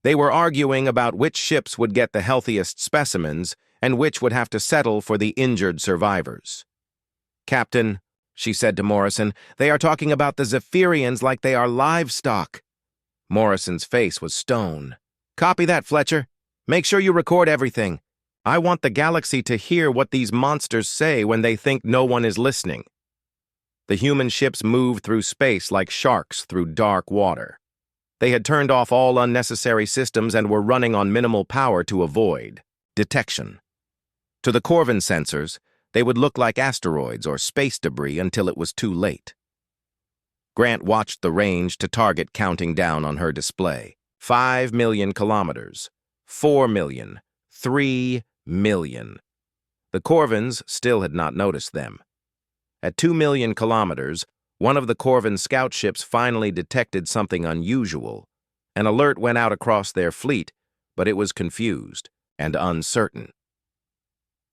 They were arguing about which ships would get the healthiest specimens and which would have to settle for the injured survivors. "Captain," she said to Morrison, "they are talking about the Zephyrians like they are livestock." Morrison's face was stone. "Copy that, Fletcher. Make sure you record everything. I want the galaxy to hear what these monsters say when they think no one is listening." The human ships moved through space like sharks through dark water. They had turned off all unnecessary systems and were running on minimal power to avoid detection. To the Corvin sensors, they would look like asteroids or space debris until it was too late. Grant watched the range to target counting down on her display. 5 million kilometers. 4 million. 3 million. The Corvins still had not noticed them. At 2 million kilometers, one of the Corvin scout ships finally detected something unusual. An alert went out across their fleet, but it was confused and uncertain.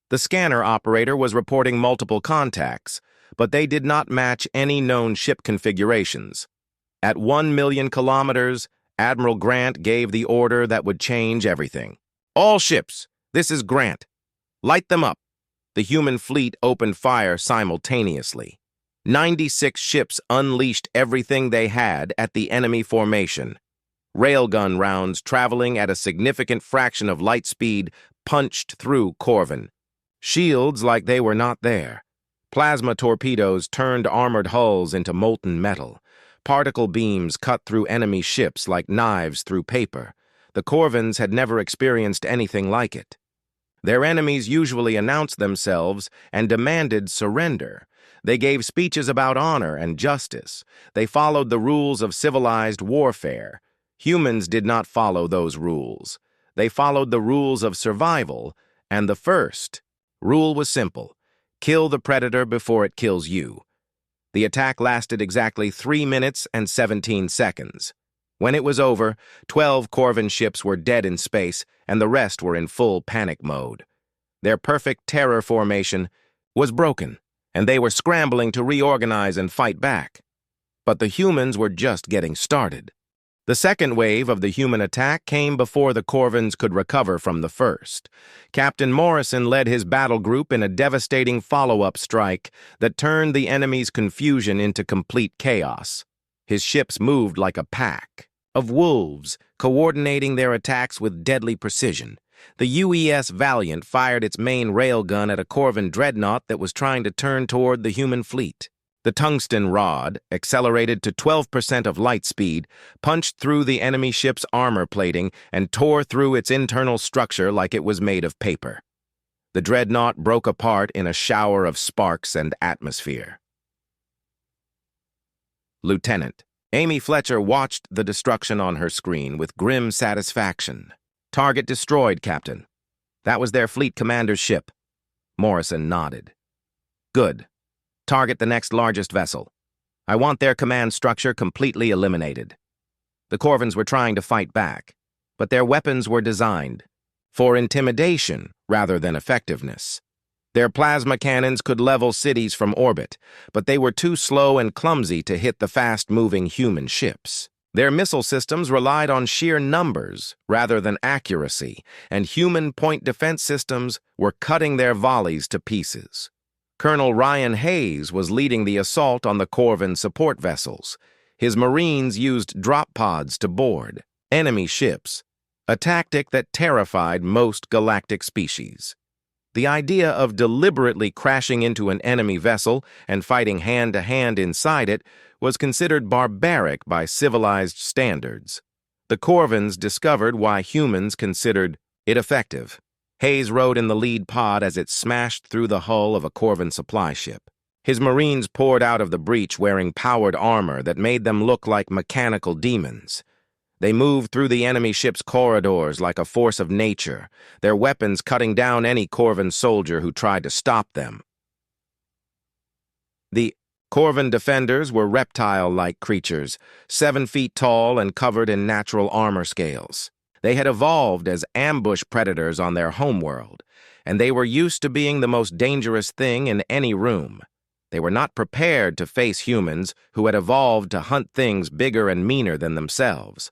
The scanner operator was reporting multiple contacts, but they did not match any known ship configurations. At 1 million kilometers, Admiral Grant gave the order that would change everything. "All ships, this is Grant. Light them up." The human fleet opened fire simultaneously. 96 ships unleashed everything they had at the enemy formation. Railgun rounds traveling at a significant fraction of light speed punched through Corvin. Shields like they were not there. Plasma torpedoes turned armored hulls into molten metal. Particle beams cut through enemy ships like knives through paper. The Corvins had never experienced anything like it. Their enemies usually announced themselves and demanded surrender. They gave speeches about honor and justice. They followed the rules of civilized warfare. Humans did not follow those rules. They followed the rules of survival, and the first rule was simple: kill the predator before it kills you. The attack lasted exactly 3 minutes and 17 seconds. When it was over, 12 Corvin ships were dead in space, and the rest were in full panic mode. Their perfect terror formation was broken, and they were scrambling to reorganize and fight back. But the humans were just getting started. The second wave of the human attack came before the Corvins could recover from the first. Captain Morrison led his battle group in a devastating follow-up strike that turned the enemy's confusion into complete chaos. His ships moved like a pack of wolves, coordinating their attacks with deadly precision. The UES Valiant fired its main railgun at a Corvin dreadnought that was trying to turn toward the human fleet. The tungsten rod, accelerated to 12% of light speed, punched through the enemy ship's armor plating and tore through its internal structure like it was made of paper. The dreadnought broke apart in a shower of sparks and atmosphere. Lieutenant. Amy Fletcher watched the destruction on her screen with grim satisfaction. "Target destroyed, Captain. That was their fleet commander's ship." Morrison nodded. "Good. Target the next largest vessel. I want their command structure completely eliminated." The Corvins were trying to fight back, but their weapons were designed for intimidation rather than effectiveness. Their plasma cannons could level cities from orbit, but they were too slow and clumsy to hit the fast-moving human ships. Their missile systems relied on sheer numbers rather than accuracy, and human point defense systems were cutting their volleys to pieces. Colonel Ryan Hayes was leading the assault on the Corvin support vessels. His Marines used drop pods to board enemy ships, a tactic that terrified most galactic species. The idea of deliberately crashing into an enemy vessel and fighting hand-to-hand inside it was considered barbaric by civilized standards. The Corvins discovered why humans considered it effective. Hayes rode in the lead pod as it smashed through the hull of a Corvin supply ship. His Marines poured out of the breach wearing powered armor that made them look like mechanical demons. They moved through the enemy ship's corridors like a force of nature, their weapons cutting down any Corvan soldier who tried to stop them. The Corvan defenders were reptile-like creatures, 7 feet tall and covered in natural armor scales. They had evolved as ambush predators on their homeworld, and they were used to being the most dangerous thing in any room. They were not prepared to face humans who had evolved to hunt things bigger and meaner than themselves.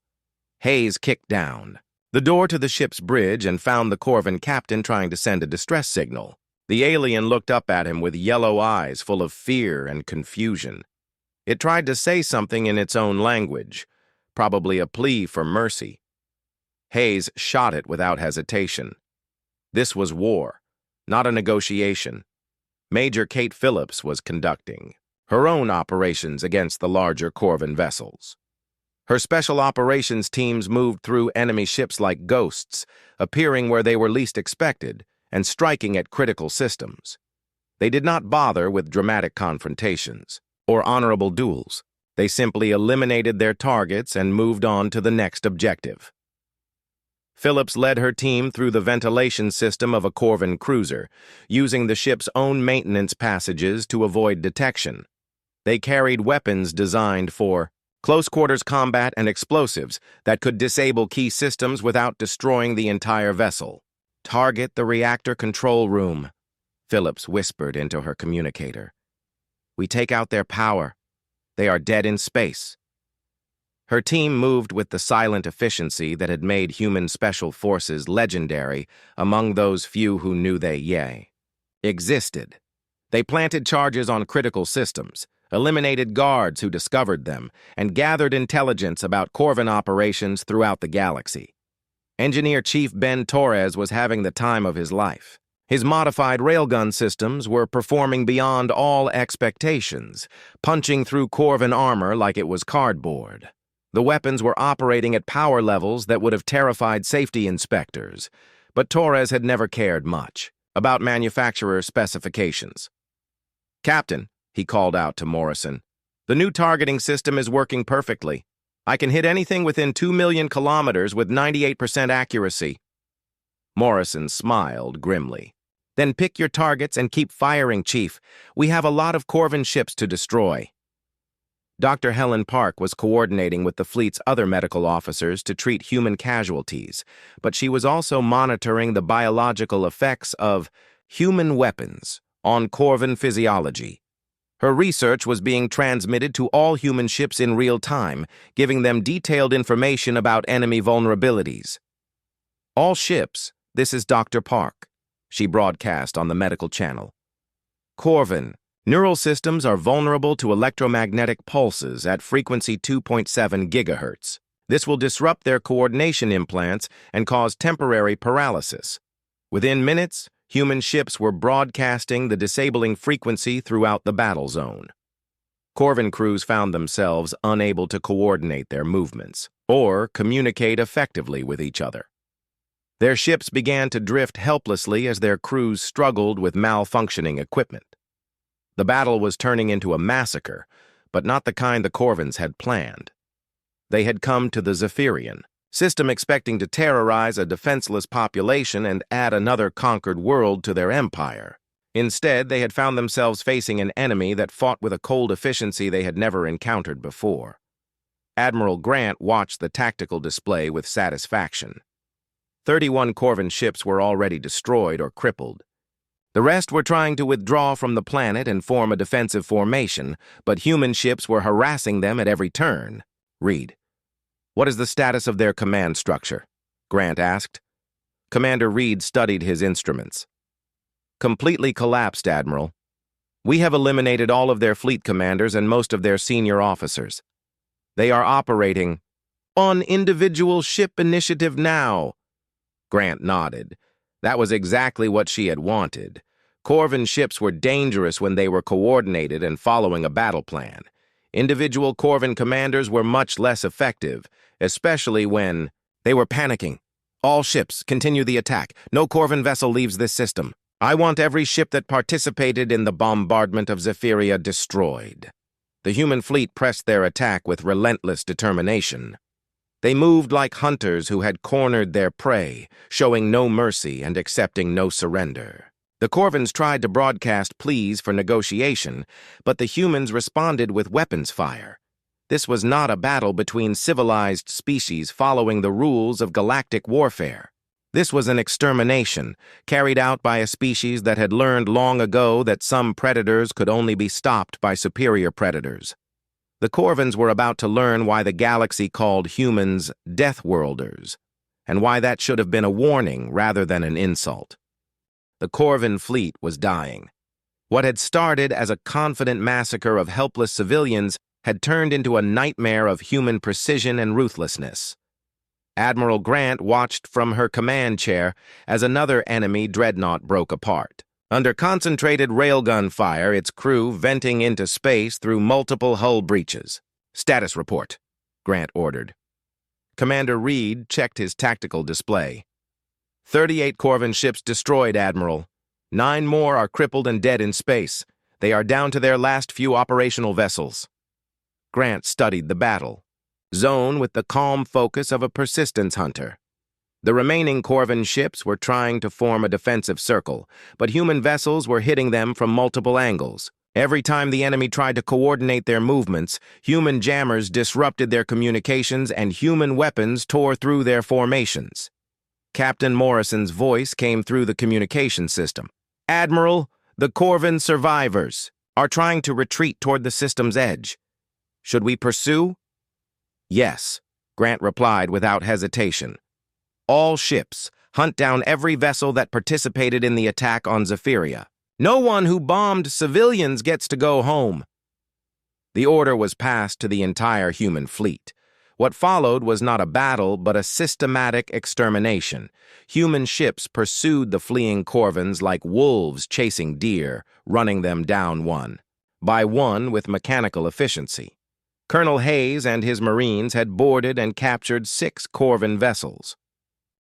Hayes kicked down the door to the ship's bridge and found the Corvan captain trying to send a distress signal. The alien looked up at him with yellow eyes full of fear and confusion. It tried to say something in its own language, probably a plea for mercy. Hayes shot it without hesitation. This was war, not a negotiation. Major Kate Phillips was conducting her own operations against the larger Corvan vessels. Her special operations teams moved through enemy ships like ghosts, appearing where they were least expected and striking at critical systems. They did not bother with dramatic confrontations or honorable duels. They simply eliminated their targets and moved on to the next objective. Phillips led her team through the ventilation system of a Corvan cruiser, using the ship's own maintenance passages to avoid detection. They carried weapons designed for close-quarters combat and explosives that could disable key systems without destroying the entire vessel. "Target the reactor control room," Phillips whispered into her communicator. "We take out their power. They are dead in space." Her team moved with the silent efficiency that had made human special forces legendary among those few who knew they existed. They planted charges on critical systems, eliminated guards who discovered them, and gathered intelligence about Corvan operations throughout the galaxy. Engineer Chief Ben Torres was having the time of his life. His modified railgun systems were performing beyond all expectations, punching through Corvan armor like it was cardboard. The weapons were operating at power levels that would have terrified safety inspectors, but Torres had never cared much about manufacturer specifications. "Captain," he called out to Morrison, "the new targeting system is working perfectly. I can hit anything within 2 million kilometers with 98% accuracy." Morrison smiled grimly. "Then pick your targets and keep firing, Chief. We have a lot of Corvan ships to destroy." Dr. Helen Park was coordinating with the fleet's other medical officers to treat human casualties, but she was also monitoring the biological effects of human weapons on Corvan physiology. Her research was being transmitted to all human ships in real time, giving them detailed information about enemy vulnerabilities. "All ships, this is Dr. Park," she broadcast on the medical channel. "Corvan neural systems are vulnerable to electromagnetic pulses at frequency 2.7 gigahertz. This will disrupt their coordination implants and cause temporary paralysis. Within minutes, human ships were broadcasting the disabling frequency throughout the battle zone. Corvan crews found themselves unable to coordinate their movements or communicate effectively with each other. Their ships began to drift helplessly as their crews struggled with malfunctioning equipment. The battle was turning into a massacre, but not the kind the Corvans had planned. They had come to the Zephyrian system expecting to terrorize a defenseless population and add another conquered world to their empire. Instead, they had found themselves facing an enemy that fought with a cold efficiency they had never encountered before. Admiral Grant watched the tactical display with satisfaction. 31 Corvan ships were already destroyed or crippled. The rest were trying to withdraw from the planet and form a defensive formation, but human ships were harassing them at every turn. "Reed, what is the status of their command structure?" Grant asked. Commander Reed studied his instruments. "Completely collapsed, Admiral. We have eliminated all of their fleet commanders and most of their senior officers. They are operating on individual ship initiative now." Grant nodded. That was exactly what she had wanted. Corvan ships were dangerous when they were coordinated and following a battle plan. Individual Corvan commanders were much less effective, especially when they were panicking. "All ships, continue the attack. No Corvan vessel leaves this system. I want every ship that participated in the bombardment of Zephyria destroyed." The human fleet pressed their attack with relentless determination. They moved like hunters who had cornered their prey, showing no mercy and accepting no surrender. The Corvins tried to broadcast pleas for negotiation, but the humans responded with weapons fire. This was not a battle between civilized species following the rules of galactic warfare. This was an extermination, carried out by a species that had learned long ago that some predators could only be stopped by superior predators. The Corvins were about to learn why the galaxy called humans Deathworlders, and why that should have been a warning rather than an insult. The Corvin fleet was dying. What had started as a confident massacre of helpless civilians had turned into a nightmare of human precision and ruthlessness. Admiral Grant watched from her command chair as another enemy dreadnought broke apart. Under concentrated railgun fire, its crew venting into space through multiple hull breaches. "Status report," Grant ordered. Commander Reed checked his tactical display. 38 Corvin ships destroyed, Admiral. 9 more are crippled and dead in space. They are down to their last few operational vessels. Grant studied the battle zone with the calm focus of a persistence hunter. The remaining Corvin ships were trying to form a defensive circle, but human vessels were hitting them from multiple angles. Every time the enemy tried to coordinate their movements, human jammers disrupted their communications and human weapons tore through their formations. Captain Morrison's voice came through the communication system. "Admiral, the Corvin survivors are trying to retreat toward the system's edge. Should we pursue?" "Yes," Grant replied without hesitation. "All ships, hunt down every vessel that participated in the attack on Zephyria. No one who bombed civilians gets to go home." The order was passed to the entire human fleet. What followed was not a battle, but a systematic extermination. Human ships pursued the fleeing Corvins like wolves chasing deer, running them down one by one with mechanical efficiency. Colonel Hayes and his Marines had boarded and captured 6 Corvin vessels.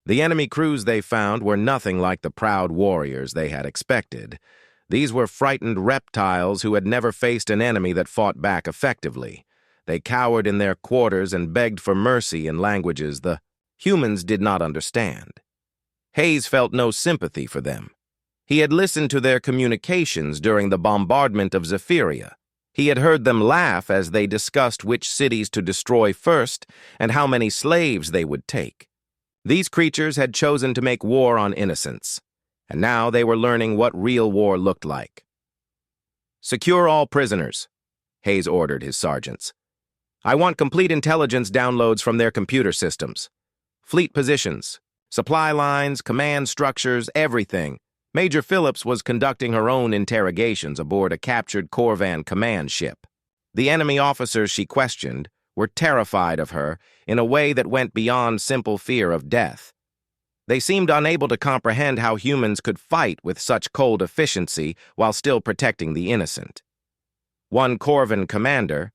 The enemy crews they found were nothing like the proud warriors they had expected. These were frightened reptiles who had never faced an enemy that fought back effectively. They cowered in their quarters and begged for mercy in languages the humans did not understand. Hayes felt no sympathy for them. He had listened to their communications during the bombardment of Zephyria. He had heard them laugh as they discussed which cities to destroy first and how many slaves they would take. These creatures had chosen to make war on innocents, and now they were learning what real war looked like. "Secure all prisoners," Hayes ordered his sergeants. "I want complete intelligence downloads from their computer systems. Fleet positions, supply lines, command structures, everything." Major Phillips was conducting her own interrogations aboard a captured Corvan command ship. The enemy officers she questioned were terrified of her in a way that went beyond simple fear of death. They seemed unable to comprehend how humans could fight with such cold efficiency while still protecting the innocent. One Corvan commander,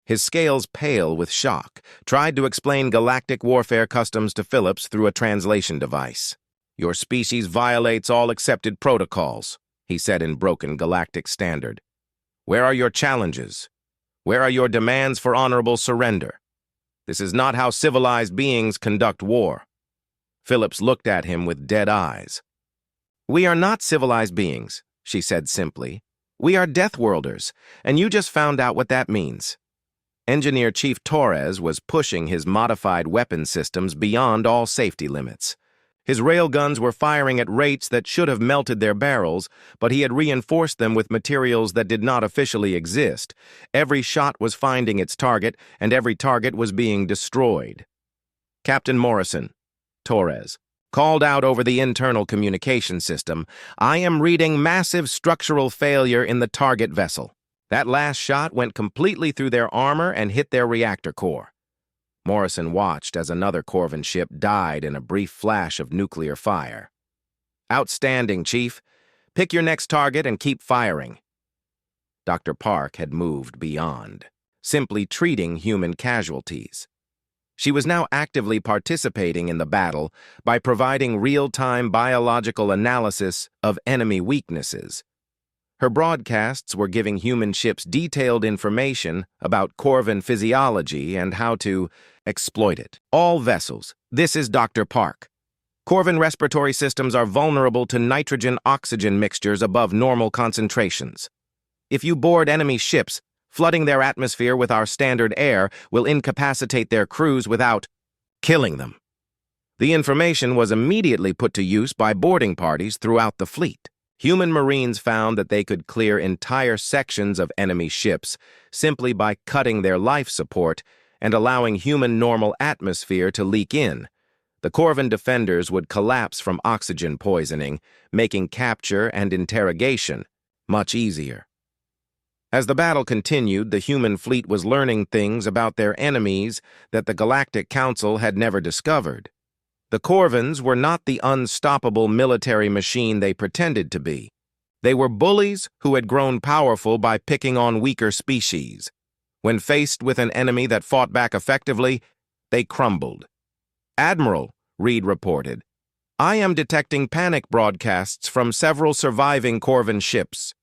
his scales pale with shock, tried to explain galactic warfare customs to Phillips through a translation device. "Your species violates all accepted protocols," he said in broken galactic standard. "Where are your challenges? Where are your demands for honorable surrender? This is not how civilized beings conduct war." Phillips looked at him with dead eyes. "We are not civilized beings," she said simply. "We are Deathworlders, and you just found out what that means." Engineer Chief Torres was pushing his modified weapon systems beyond all safety limits. His railguns were firing at rates that should have melted their barrels, but he had reinforced them with materials that did not officially exist. Every shot was finding its target, and every target was being destroyed. "Captain Morrison," Torres called out over the internal communication system, "I am reading massive structural failure in the target vessel. That last shot went completely through their armor and hit their reactor core." Morrison watched as another Corvin ship died in a brief flash of nuclear fire. "Outstanding, Chief. Pick your next target and keep firing." Dr. Park had moved beyond simply treating human casualties. She was now actively participating in the battle by providing real-time biological analysis of enemy weaknesses. Her broadcasts were giving human ships detailed information about Corvan physiology and how to exploit it. All vessels, this is Dr. Park. Corvan respiratory systems are vulnerable to nitrogen-oxygen mixtures above normal concentrations. If you board enemy ships, flooding their atmosphere with our standard air will incapacitate their crews without killing them. The information was immediately put to use by boarding parties throughout the fleet. Human Marines found that they could clear entire sections of enemy ships simply by cutting their life support and allowing human normal atmosphere to leak in. The Corvan defenders would collapse from oxygen poisoning, making capture and interrogation much easier. As the battle continued, the human fleet was learning things about their enemies that the Galactic Council had never discovered. The Corvans were not the unstoppable military machine they pretended to be. They were bullies who had grown powerful by picking on weaker species. When faced with an enemy that fought back effectively, they crumbled. "Admiral," Reed reported, "I am detecting panic broadcasts from several surviving Corvan ships.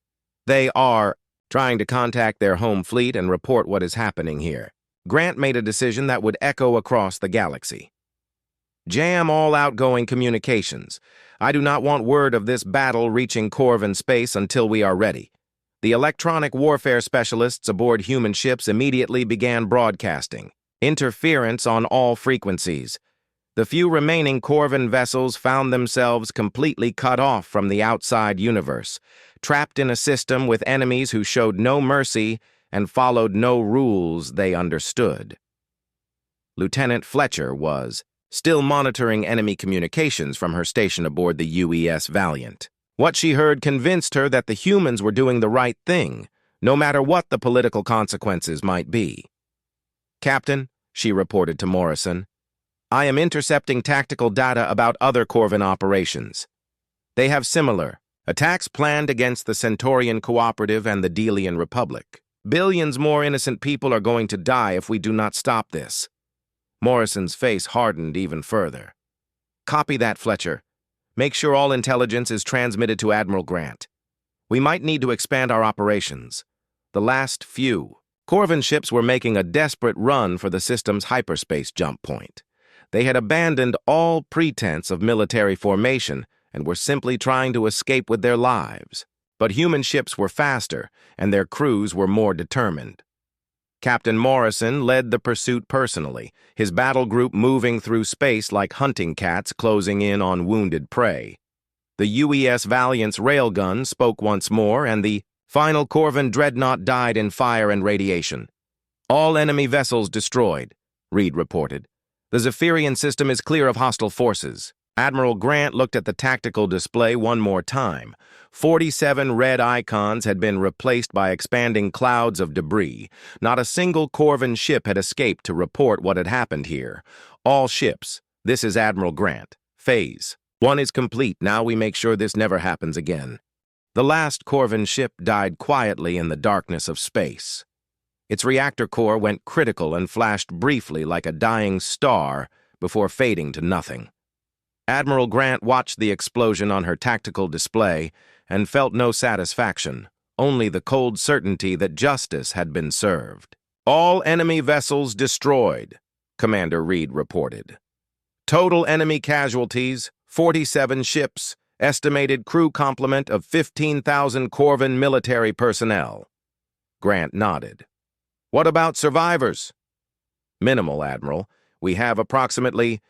They are trying to contact their home fleet and report what is happening here." Grant made a decision that would echo across the galaxy. "Jam all outgoing communications. I do not want word of this battle reaching Corvan space until we are ready." The electronic warfare specialists aboard human ships immediately began broadcasting. Interference on all frequencies. The few remaining Corvan vessels found themselves completely cut off from the outside universe, trapped in a system with enemies who showed no mercy and followed no rules they understood. Lieutenant Fletcher was still monitoring enemy communications from her station aboard the UES Valiant. What she heard convinced her that the humans were doing the right thing, no matter what the political consequences might be. "Captain," she reported to Morrison, "I am intercepting tactical data about other Corvan operations. They have similar attacks planned against the Centaurian Cooperative and the Delian Republic. Billions more innocent people are going to die if we do not stop this." Morrison's face hardened even further. "Copy that, Fletcher. Make sure all intelligence is transmitted to Admiral Grant. We might need to expand our operations." The last few Corvan ships were making a desperate run for the system's hyperspace jump point. They had abandoned all pretense of military formation and were simply trying to escape with their lives. But human ships were faster, and their crews were more determined. Captain Morrison led the pursuit personally, his battle group moving through space like hunting cats closing in on wounded prey. The UES Valiant's railgun spoke once more, and the final Corvan dreadnought died in fire and radiation. "All enemy vessels destroyed," Reed reported. "The Zephyrian system is clear of hostile forces." Admiral Grant looked at the tactical display one more time. 47 red icons had been replaced by expanding clouds of debris. Not a single Corvan ship had escaped to report what had happened here. "All ships, this is Admiral Grant. Phase 1 is complete. Now we make sure this never happens again." The last Corvan ship died quietly in the darkness of space. Its reactor core went critical and flashed briefly like a dying star before fading to nothing. Admiral Grant watched the explosion on her tactical display and felt no satisfaction, only the cold certainty that justice had been served. "All enemy vessels destroyed," Commander Reed reported. "Total enemy casualties, 47 ships, estimated crew complement of 15,000 Corvan military personnel." Grant nodded. "What about survivors?" "Minimal, Admiral. We have approximately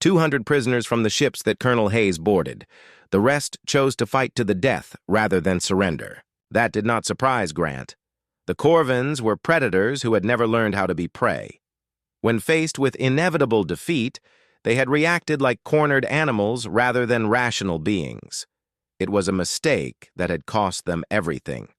200 prisoners from the ships that Colonel Hayes boarded. The rest chose to fight to the death rather than surrender." That did not surprise Grant. The Corvans were predators who had never learned how to be prey. When faced with inevitable defeat, they had reacted like cornered animals rather than rational beings. It was a mistake that had cost them everything.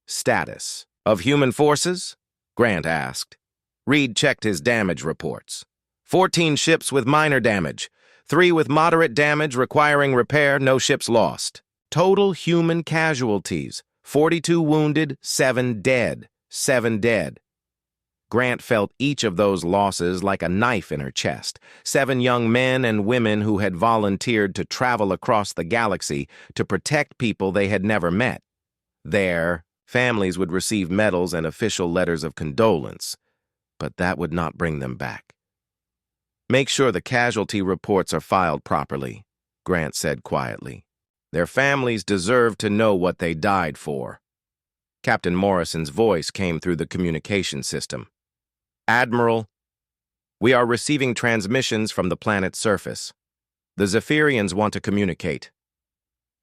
"Status of human forces?" Grant asked. Reed checked his damage reports. 14 ships with minor damage, 3 with moderate damage requiring repair, no ships lost. Total human casualties, 42 wounded, 7 dead. 7 dead. Grant felt each of those losses like a knife in her chest. 7 young men and women who had volunteered to travel across the galaxy to protect people they had never met. There, families would receive medals and official letters of condolence, but that would not bring them back. "Make sure the casualty reports are filed properly," Grant said quietly. "Their families deserve to know what they died for." Captain Morrison's voice came through the communication system. "Admiral, we are receiving transmissions from the planet's surface. The Zephyrians want to communicate."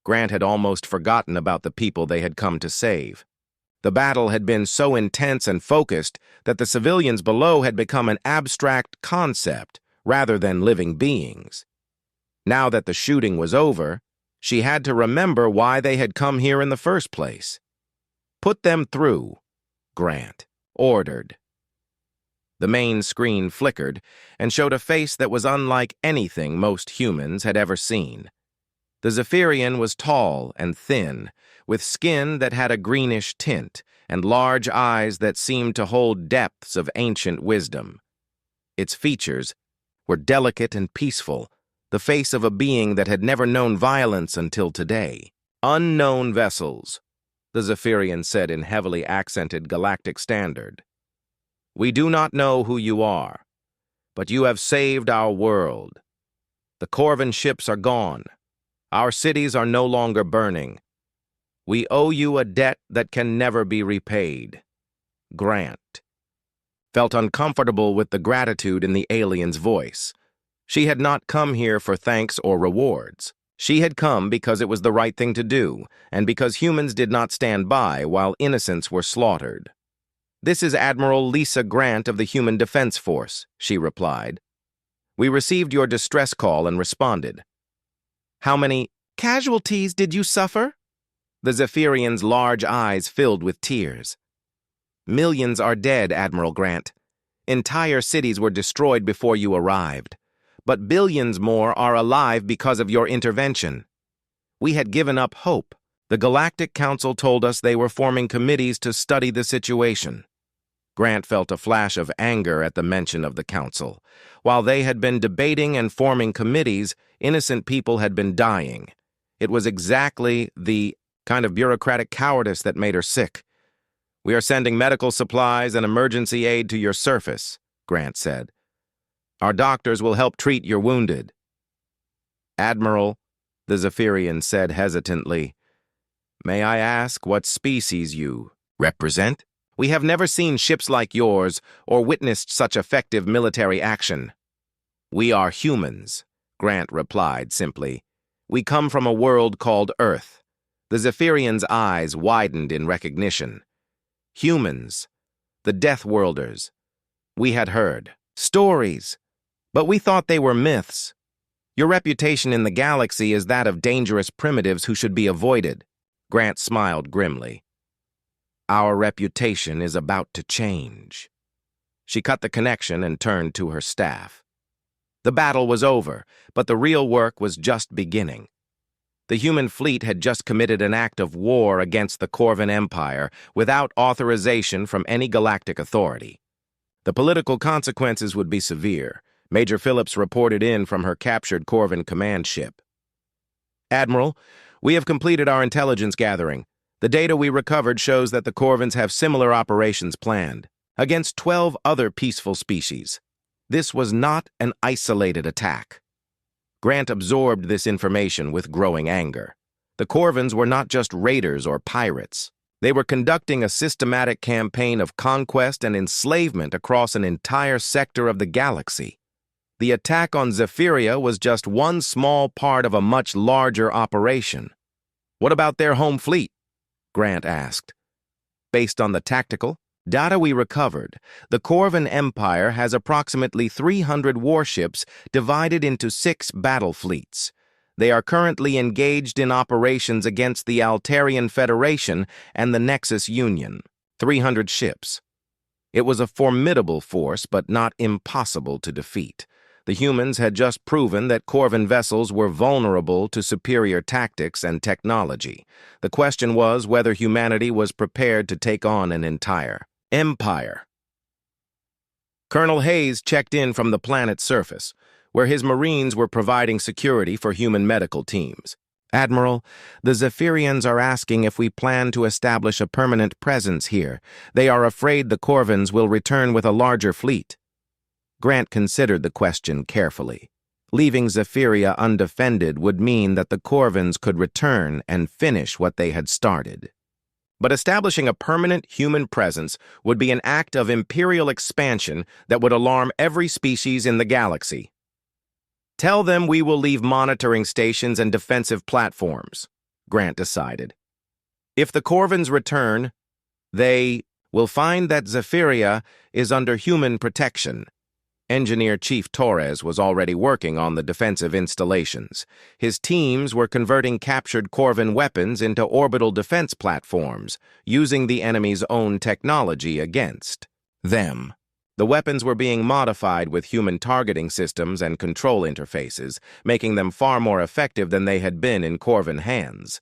Grant had almost forgotten about the people they had come to save. The battle had been so intense and focused that the civilians below had become an abstract concept rather than living beings. Now that the shooting was over, she had to remember why they had come here in the first place. "Put them through," Grant ordered. The main screen flickered and showed a face that was unlike anything most humans had ever seen. The Zephyrian was tall and thin, with skin that had a greenish tint and large eyes that seemed to hold depths of ancient wisdom. Its features were delicate and peaceful, the face of a being that had never known violence until today. "Unknown vessels," the Zephyrian said in heavily accented Galactic Standard. "We do not know who you are, but you have saved our world. The Corvin ships are gone. Our cities are no longer burning. We owe you a debt that can never be repaid." Grant felt uncomfortable with the gratitude in the alien's voice. She had not come here for thanks or rewards. She had come because it was the right thing to do, and because humans did not stand by while innocents were slaughtered. "This is Admiral Lisa Grant of the Human Defense Force," she replied. "We received your distress call and responded." "How many casualties did you suffer?" The Zephyrian's large eyes filled with tears. "Millions are dead, Admiral Grant. Entire cities were destroyed before you arrived. But billions more are alive because of your intervention. We had given up hope. The Galactic Council told us they were forming committees to study the situation." Grant felt a flash of anger at the mention of the Council. While they had been debating and forming committees, innocent people had been dying. It was exactly the kind of bureaucratic cowardice that made her sick. "We are sending medical supplies and emergency aid to your surface," Grant said. "Our doctors will help treat your wounded." "Admiral," the Zephyrian said hesitantly, "may I ask what species you represent? We have never seen ships like yours or witnessed such effective military action." "We are humans," Grant replied simply. "We come from a world called Earth." The Zephyrian's eyes widened in recognition. "Humans, the Deathworlders. We had heard stories, but we thought they were myths. Your reputation in the galaxy is that of dangerous primitives who should be avoided." Grant smiled grimly. "Our reputation is about to change." She cut the connection and turned to her staff. The battle was over, but the real work was just beginning. The human fleet had just committed an act of war against the Corvin Empire without authorization from any galactic authority. The political consequences would be severe. Major Phillips reported in from her captured Corvin command ship. "Admiral, we have completed our intelligence gathering. The data we recovered shows that the Corvins have similar operations planned against 12 other peaceful species. This was not an isolated attack." Grant absorbed this information with growing anger. The Corvins were not just raiders or pirates. They were conducting a systematic campaign of conquest and enslavement across an entire sector of the galaxy. The attack on Zephyria was just one small part of a much larger operation. "What about their home fleet?" Grant asked. "Based on the tactical data we recovered, the Corvin Empire has approximately 300 warships divided into 6 battle fleets. They are currently engaged in operations against the Altarian Federation and the Nexus Union. 300 ships. It was a formidable force, but not impossible to defeat. The humans had just proven that Corvin vessels were vulnerable to superior tactics and technology. The question was whether humanity was prepared to take on an entire empire. Colonel Hayes checked in from the planet's surface, where his Marines were providing security for human medical teams. Admiral, the Zephyrians are asking if we plan to establish a permanent presence here. They are afraid the Corvins will return with a larger fleet. Grant considered the question carefully. Leaving Zephyria undefended would mean that the Corvins could return and finish what they had started. But establishing a permanent human presence would be an act of imperial expansion that would alarm every species in the galaxy. Tell them we will leave monitoring stations and defensive platforms, Grant decided. If the Corvins return, they will find that Zephyria is under human protection. Engineer Chief Torres was already working on the defensive installations. His teams were converting captured Corvin weapons into orbital defense platforms, using the enemy's own technology against them. The weapons were being modified with human targeting systems and control interfaces, making them far more effective than they had been in Corvin hands.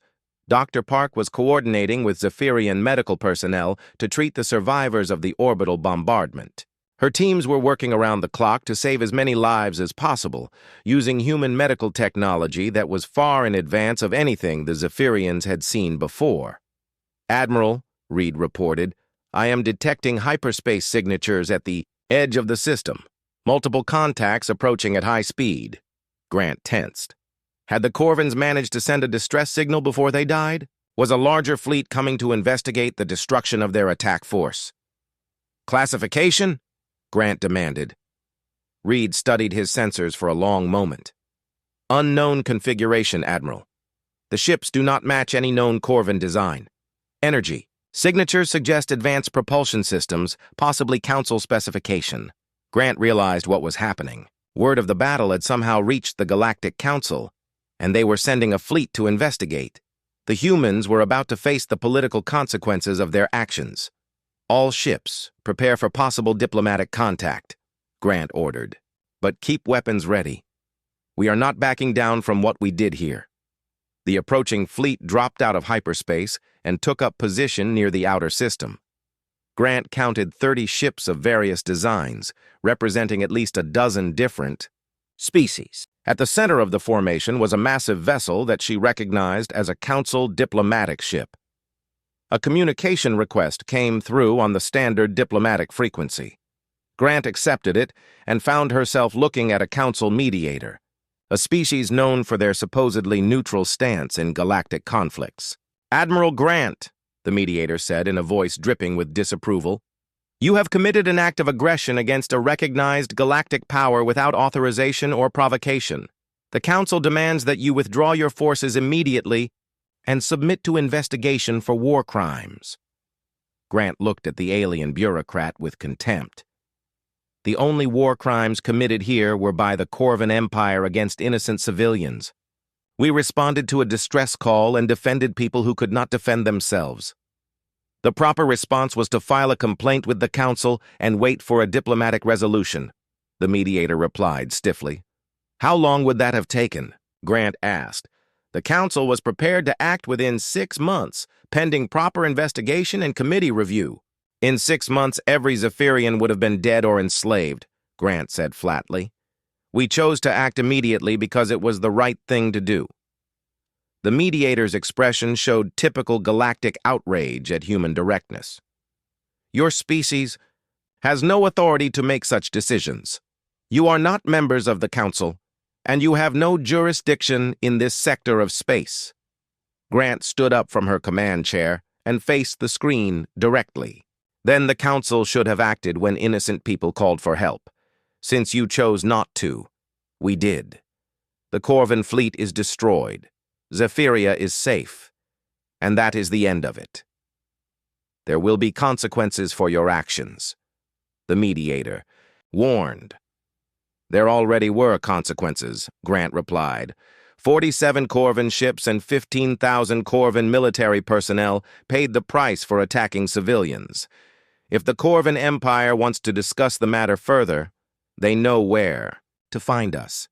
Dr. Park was coordinating with Zephyrian medical personnel to treat the survivors of the orbital bombardment. Her teams were working around the clock to save as many lives as possible, using human medical technology that was far in advance of anything the Zephyrians had seen before. "Admiral," Reed reported, "I am detecting hyperspace signatures at the edge of the system. Multiple contacts approaching at high speed." Grant tensed. Had the Corvins managed to send a distress signal before they died? Was a larger fleet coming to investigate the destruction of their attack force? "Classification?" Grant demanded. Reed studied his sensors for a long moment. "Unknown configuration, Admiral. The ships do not match any known Corvin design. Energy. Signatures suggest advanced propulsion systems, possibly Council specification." Grant realized what was happening. Word of the battle had somehow reached the Galactic Council, and they were sending a fleet to investigate. The humans were about to face the political consequences of their actions. "All ships, prepare for possible diplomatic contact," Grant ordered. "But keep weapons ready. We are not backing down from what we did here." The approaching fleet dropped out of hyperspace and took up position near the outer system. Grant counted 30 ships of various designs, representing at least a dozen different species. At the center of the formation was a massive vessel that she recognized as a Council diplomatic ship. A communication request came through on the standard diplomatic frequency. Grant accepted it and found herself looking at a Council mediator, a species known for their supposedly neutral stance in galactic conflicts. "Admiral Grant," the mediator said in a voice dripping with disapproval, "you have committed an act of aggression against a recognized galactic power without authorization or provocation. The Council demands that you withdraw your forces immediately and submit to investigation for war crimes." Grant looked at the alien bureaucrat with contempt. The only war crimes committed here were by the Corvin Empire against innocent civilians. We responded to a distress call and defended people who could not defend themselves. The proper response was to file a complaint with the Council and wait for a diplomatic resolution, the mediator replied stiffly. "How long would that have taken?" Grant asked. "The Council was prepared to act within 6 months, pending proper investigation and committee review." "In 6 months, every Zephyrian would have been dead or enslaved," Grant said flatly. "We chose to act immediately because it was the right thing to do." The mediator's expression showed typical galactic outrage at human directness. "Your species has no authority to make such decisions. You are not members of the Council, and you have no jurisdiction in this sector of space." Grant stood up from her command chair and faced the screen directly. "Then the Council should have acted when innocent people called for help. Since you chose not to, we did. The Corvin fleet is destroyed. Zephyria is safe, and that is the end of it. There will be consequences for your actions," the mediator warned. "There already were consequences," Grant replied. 47 Corvin ships and 15,000 Corvin military personnel paid the price for attacking civilians. If the Corvin Empire wants to discuss the matter further, they know where to find us.